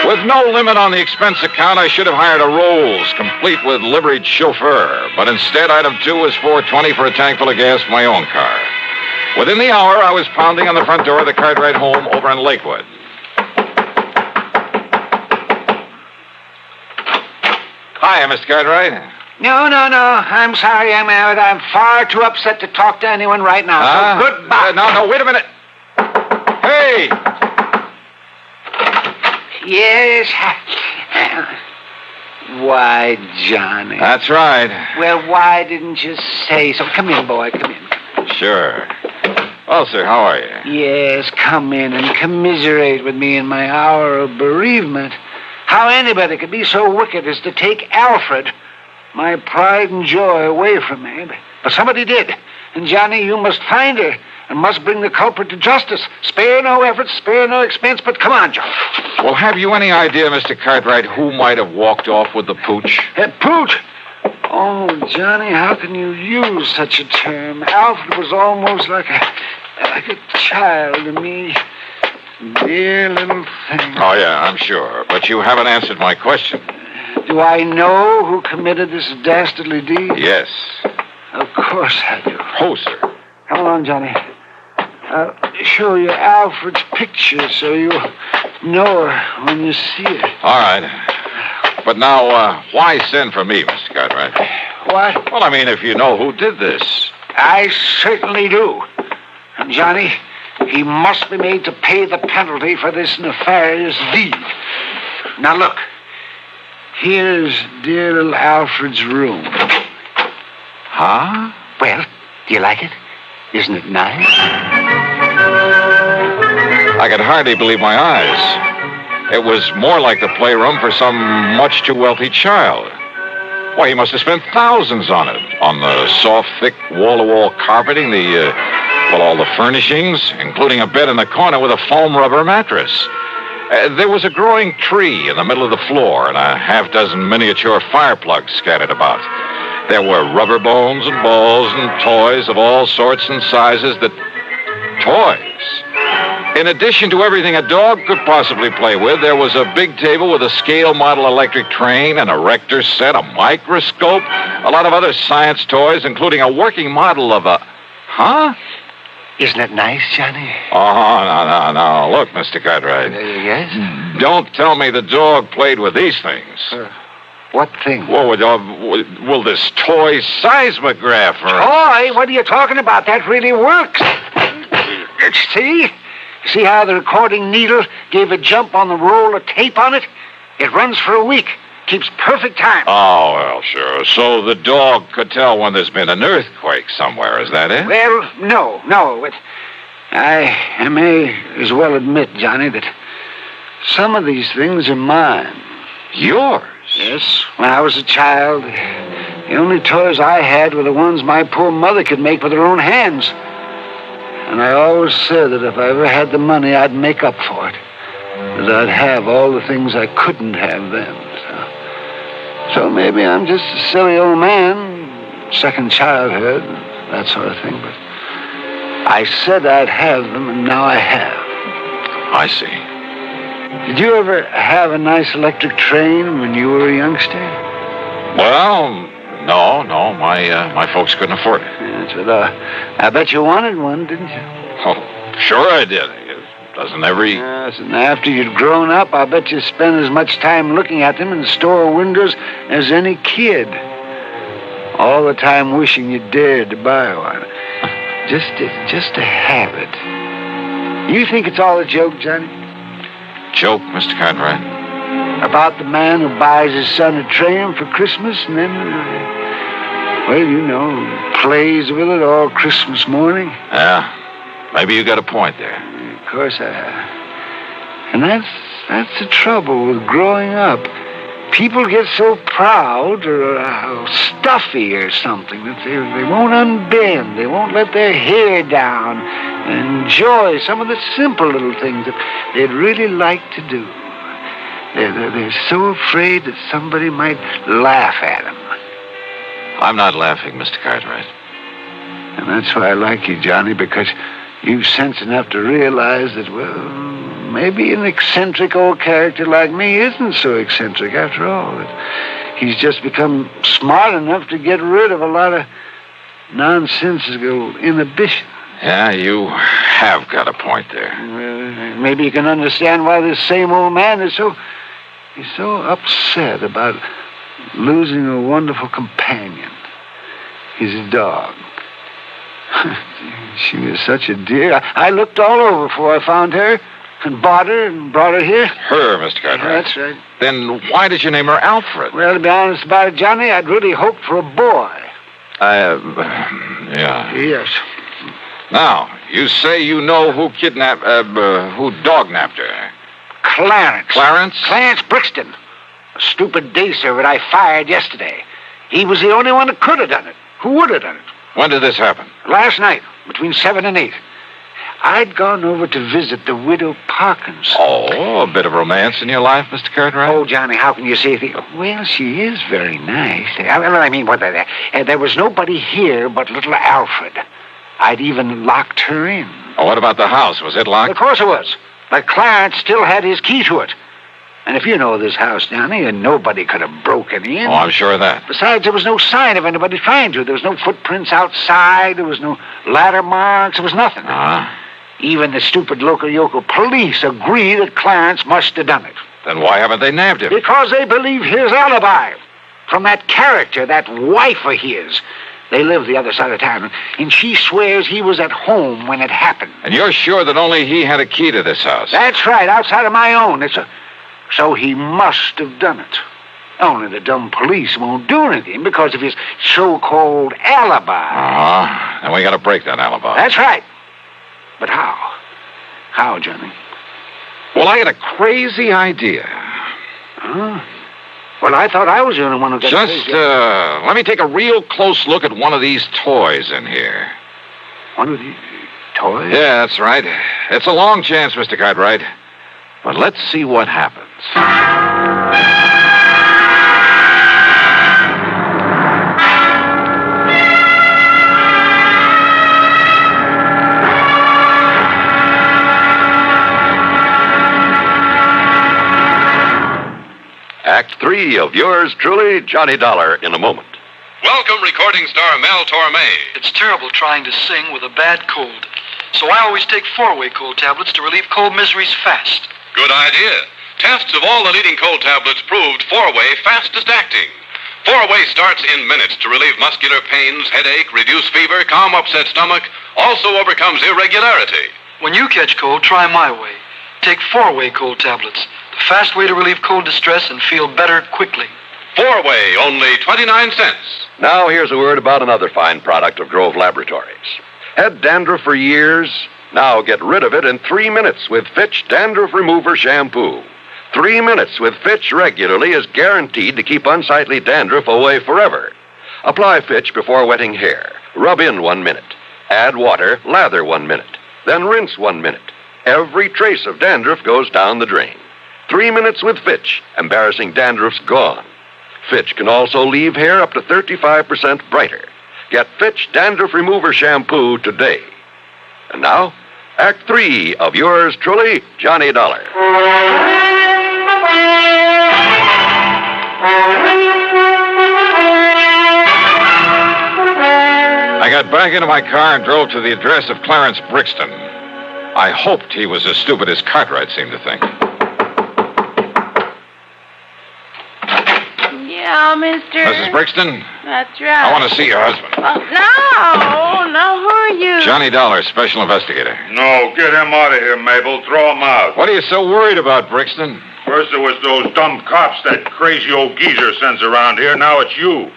S16: With no limit on the expense account, I should have hired a Rolls, complete with liveried chauffeur. But instead, item 2 was $4.20 for a tank full of gas for my own car. Within the hour, I was pounding on the front door of the Cartwright home over in Lakewood. Hi, Mr. Cartwright.
S7: No. I'm sorry I'm out. I'm far too upset to talk to anyone right now. So goodbye.
S16: No, wait a minute. Hey!
S7: Yes. Why, Johnny?
S16: That's right.
S7: Well, why didn't you say so? Come in, boy. Come in.
S16: Sure. Well, sir, how are you?
S7: Yes, come in and commiserate with me in my hour of bereavement. How anybody could be so wicked as to take Alfred, my pride and joy, away from me. But somebody did. And, Johnny, you must find her and must bring the culprit to justice. Spare no effort, spare no expense, but come on, Johnny.
S16: Well, have you any idea, Mr. Cartwright, who might have walked off with the pooch?
S7: Pooch? Oh, Johnny, how can you use such a term? Alfred was almost like a child to me. Dear little thing.
S16: Oh, yeah, I'm sure. But you haven't answered my question.
S7: Do I know who committed this dastardly deed?
S16: Yes.
S7: Of course I do.
S16: Oh, sir.
S7: Come along, Johnny. I'll show you Alfred's picture so you'll know her when you see her.
S16: All right. But now, why send for me, Mr. Cartwright?
S7: What?
S16: Well, I mean, if you know who did this.
S7: I certainly do. And Johnny, he must be made to pay the penalty for this nefarious deed. Now look, here's dear little Alfred's room.
S16: Huh?
S7: Well, do you like it? Isn't it nice?
S16: I could hardly believe my eyes. It was more like the playroom for some much too wealthy child. Why, he must have spent thousands on it. On the soft, thick, wall-to-wall carpeting, all the furnishings, including a bed in the corner with a foam rubber mattress. There was a growing tree in the middle of the floor and a half-dozen miniature fire plugs scattered about. There were rubber bones and balls and toys of all sorts and sizes Toys? In addition to everything a dog could possibly play with, there was a big table with a scale model electric train, an erector set, a microscope, a lot of other science toys, including a working model of a... Huh?
S7: Isn't it nice, Johnny?
S16: Oh, no. Look, Mr. Cartwright.
S7: Yes?
S16: Don't tell me the dog played with these things.
S7: What thing?
S16: Will this toy seismograph
S7: Toy? What are you talking about? That really works. See how the recording needle gave a jump on the roll of tape on it? It runs for a week. Keeps perfect time.
S16: Oh, well, sure. So the dog could tell when there's been an earthquake somewhere, is that it?
S7: Well, no. I may as well admit, Johnny, that some of these things are mine.
S16: Yours?
S7: Yes. When I was a child, the only toys I had were the ones my poor mother could make with her own hands. And I always said that if I ever had the money, I'd make up for it. That I'd have all the things I couldn't have then. So maybe I'm just a silly old man, second childhood, that sort of thing. But I said I'd have them, and now I have.
S16: I see.
S7: Did you ever have a nice electric train when you were a youngster?
S16: Well, no. My folks couldn't afford it.
S7: Yes, but I bet you wanted one, didn't you?
S16: Oh, sure I did. Doesn't every...
S7: Yes, and after you'd grown up, I bet you spent as much time looking at them in the store windows as any kid. All the time wishing you dared to buy one. Just to have it. You think it's all a joke, Johnny?
S16: Joke, Mr. Cartwright?
S7: About the man who buys his son a train for Christmas and then, plays with it all Christmas morning?
S16: Yeah, maybe you got a point there.
S7: Of course I have. And that's the trouble with growing up. People get so proud or stuffy or something that they won't unbend. They won't let their hair down and enjoy some of the simple little things that they'd really like to do. They're so afraid that somebody might laugh at them.
S16: I'm not laughing, Mr. Cartwright.
S7: And that's why I like you, Johnny, because you've sense enough to realize that, maybe an eccentric old character like me isn't so eccentric after all. That he's just become smart enough to get rid of a lot of nonsensical inhibition.
S16: Yeah, you have got a point there.
S7: Maybe you can understand why this same old man is so upset about losing a wonderful companion. His dog. She was such a dear. I looked all over before I found her and bought her and brought her here.
S16: Her, Mr. Cartwright?
S7: That's right.
S16: Then why did you name her Alfred?
S7: Well, to be honest about it, Johnny, I'd really hoped for a boy.
S16: Yeah.
S7: Yes.
S16: Now, you say you know who who dog-napped her?
S7: Clarence.
S16: Clarence?
S7: Clarence Brixton. A stupid day servant I fired yesterday. He was the only one that could have done it. Who would have done it?
S16: When did this happen?
S7: Last night, between 7 and 8. I'd gone over to visit the widow Parkins.
S16: Oh, a bit of romance in your life, Mr. Cartwright?
S7: Oh, Johnny, how can you say that? Well, she is very nice. There was nobody here but little Alfred. I'd even locked her in.
S16: Oh, what about the house? Was it locked?
S7: Of course it was. But Clarence still had his key to it. And if you know this house, Johnny, and nobody could have broken in.
S16: Oh, I'm sure of that.
S7: Besides, there was no sign of anybody trying to. There was no footprints outside. There was no ladder marks. There was nothing. Even the stupid local police agree that Clarence must have done it.
S16: Then why haven't they nabbed him?
S7: Because they believe his alibi. From that character, that wife of his. They live the other side of town, and she swears he was at home when it happened.
S16: And you're sure that only he had a key to this house?
S7: That's right, outside of my own. So he must have done it. Only the dumb police won't do anything because of his so-called alibi.
S16: And we gotta break that alibi.
S7: That's right. But how? How, Johnny?
S16: Well, I had a crazy idea.
S7: Huh? Well, I thought I was the only one who got
S16: Just, let me take a real close look at one of these toys in here.
S7: One of these toys?
S16: Yeah, that's right. It's a long chance, Mr. Cartwright. But let's see what happens.
S19: Act 3 of yours truly, Johnny Dollar, in a moment.
S6: Welcome, recording star Mel Torme.
S22: It's terrible trying to sing with a bad cold. So I always take 4-way cold tablets to relieve cold miseries fast.
S6: Good idea. Tests of all the leading cold tablets proved 4-way fastest acting. 4-way starts in minutes to relieve muscular pains, headache, reduce fever, calm upset stomach, also overcomes irregularity.
S22: When you catch cold, try my way. Take 4-way cold tablets. The fast way to relieve cold distress and feel better quickly.
S6: 4-way, only 29 cents.
S19: Now here's a word about another fine product of Grove Laboratories. Had dandruff for years? Now get rid of it in 3 minutes with Fitch Dandruff Remover Shampoo. 3 minutes with Fitch regularly is guaranteed to keep unsightly dandruff away forever. Apply Fitch before wetting hair. Rub in 1 minute. Add water, lather 1 minute. Then rinse 1 minute. Every trace of dandruff goes down the drain. 3 minutes with Fitch. Embarrassing dandruff's gone. Fitch can also leave hair up to 35% brighter. Get Fitch Dandruff Remover Shampoo today. And now, Act 3 of yours truly, Johnny Dollar.
S16: I got back into my car and drove to the address of Clarence Brixton. I hoped he was as stupid as Cartwright seemed to think.
S21: Yeah, mister.
S16: Mrs. Brixton,
S21: That's right.
S16: I want to see your husband.
S21: No, who are you?
S16: Johnny Dollar, special investigator.
S23: No, get him out of here, Mabel. Throw him out.
S16: What are you so worried about, Brixton?
S23: First it was those dumb cops that crazy old geezer sends around here. Now it's you.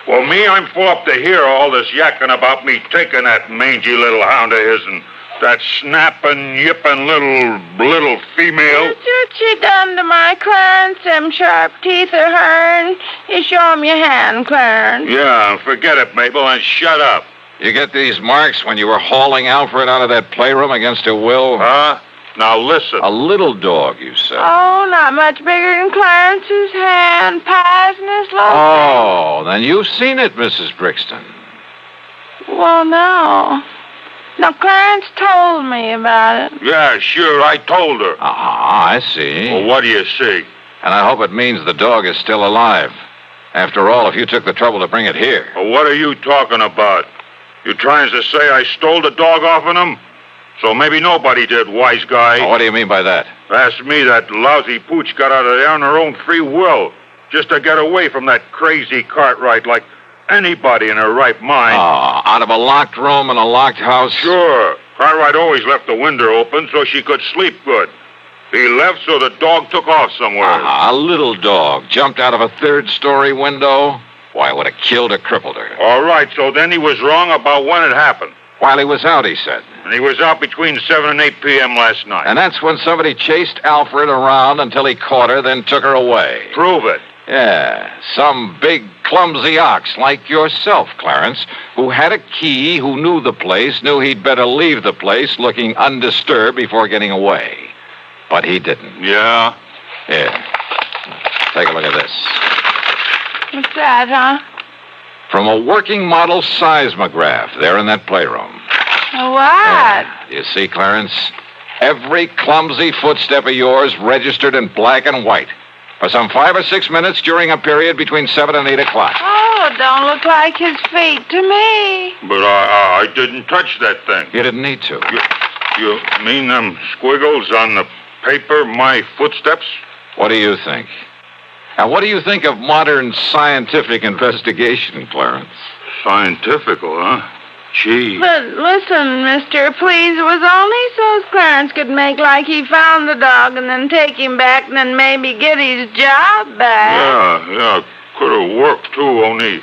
S23: Well, me, I'm full up to hear all this yakking about me taking that mangy little hound of his and that snapping, yipping little female.
S21: What you done to my Clarence? Them sharp teeth are hern. You show him your hand, Clarence.
S23: Yeah, forget it, Mabel, and shut up.
S16: You get these marks when you were hauling Alfred out of that playroom against her will?
S23: Huh? Now listen.
S16: A little dog, you said.
S21: Oh, not much bigger than Clarence's hand. Pies in his little
S16: Oh, then you've seen it, Mrs. Brixton.
S21: Well, no. Now, Clarence told me about it.
S23: Yeah, sure, I told her.
S16: I see.
S23: Well, what do you see?
S16: And I hope it means the dog is still alive. After all, if you took the trouble to bring it here.
S23: Well, what are you talking about? You trying to say I stole the dog off of him? So maybe nobody did, wise guy.
S16: What do you mean by that?
S23: Ask me, that lousy pooch got out of there on her own free will, just to get away from that crazy Cartwright like anybody in her right mind.
S16: Out of a locked room in a locked house?
S23: Sure. Cartwright always left the window open so she could sleep good. He left so the dog took off somewhere.
S16: A little dog jumped out of a third-story window? Why, it would have killed or crippled her.
S23: All right, so then he was wrong about when it happened.
S16: While he was out, he said.
S23: And he was out between 7 and 8 p.m. last night.
S16: And that's when somebody chased Alfred around until he caught her, then took her away.
S23: Prove it.
S16: Yeah, some big, clumsy ox like yourself, Clarence, who had a key, who knew the place, knew he'd better leave the place looking undisturbed before getting away. But he didn't.
S23: Yeah?
S16: Here, take a look at this.
S21: What's that, huh?
S16: From a working model seismograph there in that playroom.
S21: What?
S16: You see, Clarence? Every clumsy footstep of yours registered in black and white for some 5 or 6 minutes during a period between 7 and 8 o'clock.
S21: Oh, don't look like his feet to me.
S23: But I didn't touch that thing.
S16: You didn't need to.
S23: You mean them squiggles on the paper, my footsteps?
S16: What do you think? And what do you think of modern scientific investigation, Clarence?
S23: Scientifical, huh? Gee.
S21: But listen, mister, please, it was only so's Clarence could make like he found the dog and then take him back and then maybe get his job back.
S23: Yeah, could have worked, too, only...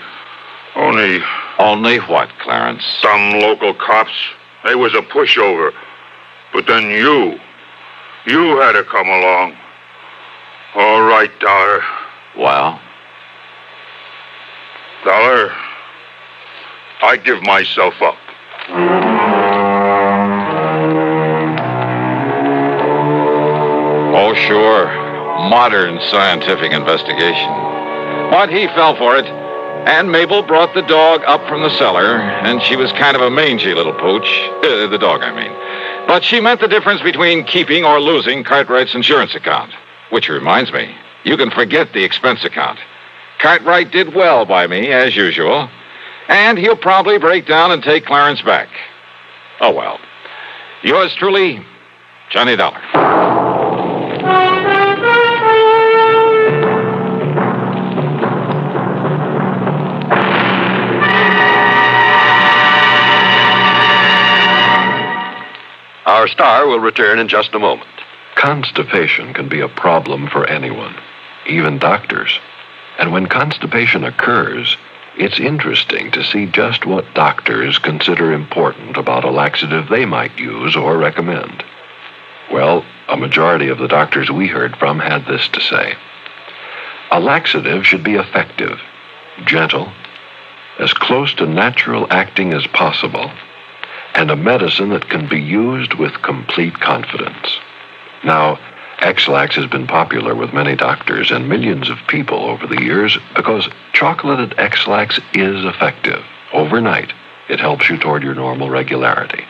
S16: Only what, Clarence?
S23: Some local cops. They was a pushover. But then you had to come along. All right, Dollar.
S16: Well?
S23: Dollar, I give myself up.
S16: Oh, sure. Modern scientific investigation. But he fell for it. And Mabel brought the dog up from the cellar, and she was kind of a mangy little pooch. The dog, I mean. But she meant the difference between keeping or losing Cartwright's insurance account. Which reminds me, you can forget the expense account. Cartwright did well by me, as usual. And he'll probably break down and take Clarence back. Oh, well. Yours truly, Johnny Dollar.
S19: Our star will return in just a moment.
S11: Constipation can be a problem for anyone, even doctors. And when constipation occurs, it's interesting to see just what doctors consider important about a laxative they might use or recommend. Well, a majority of the doctors we heard from had this to say. A laxative should be effective, gentle, as close to natural acting as possible, and a medicine that can be used with complete confidence. Now, X-Lax has been popular with many doctors and millions of people over the years because chocolated X-Lax is effective. Overnight, it helps you toward your normal regularity.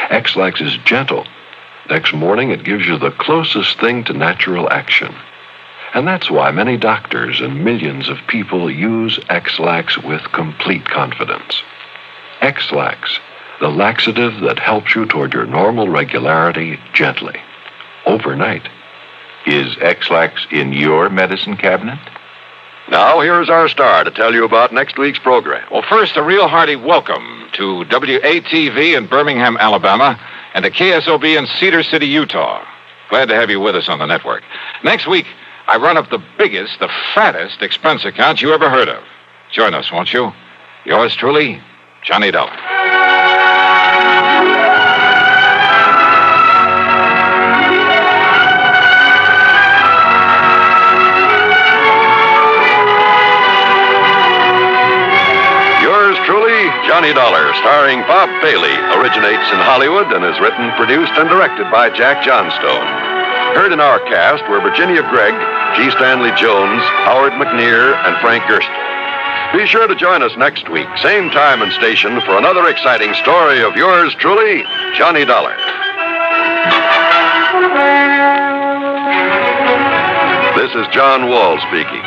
S11: X-Lax is gentle. Next morning, it gives you the closest thing to natural action. And that's why many doctors and millions of people use X-Lax with complete confidence. X-Lax, the laxative that helps you toward your normal regularity gently, overnight.
S19: Is X-Lax in your medicine cabinet? Now, here's our star to tell you about next week's program.
S16: Well, first, a real hearty welcome to WATV in Birmingham, Alabama, and to KSOB in Cedar City, Utah. Glad to have you with us on the network. Next week, I run up the biggest, the fattest expense account you ever heard of. Join us, won't you? Yours truly, Johnny Dollar.
S19: Johnny Dollar, starring Bob Bailey, originates in Hollywood and is written, produced, and directed by Jack Johnstone. Heard in our cast were Virginia Gregg, G. Stanley Jones, Howard McNear, and Frank Gerstner. Be sure to join us next week, same time and station, for another exciting story of yours truly, Johnny Dollar. This is John Wall speaking.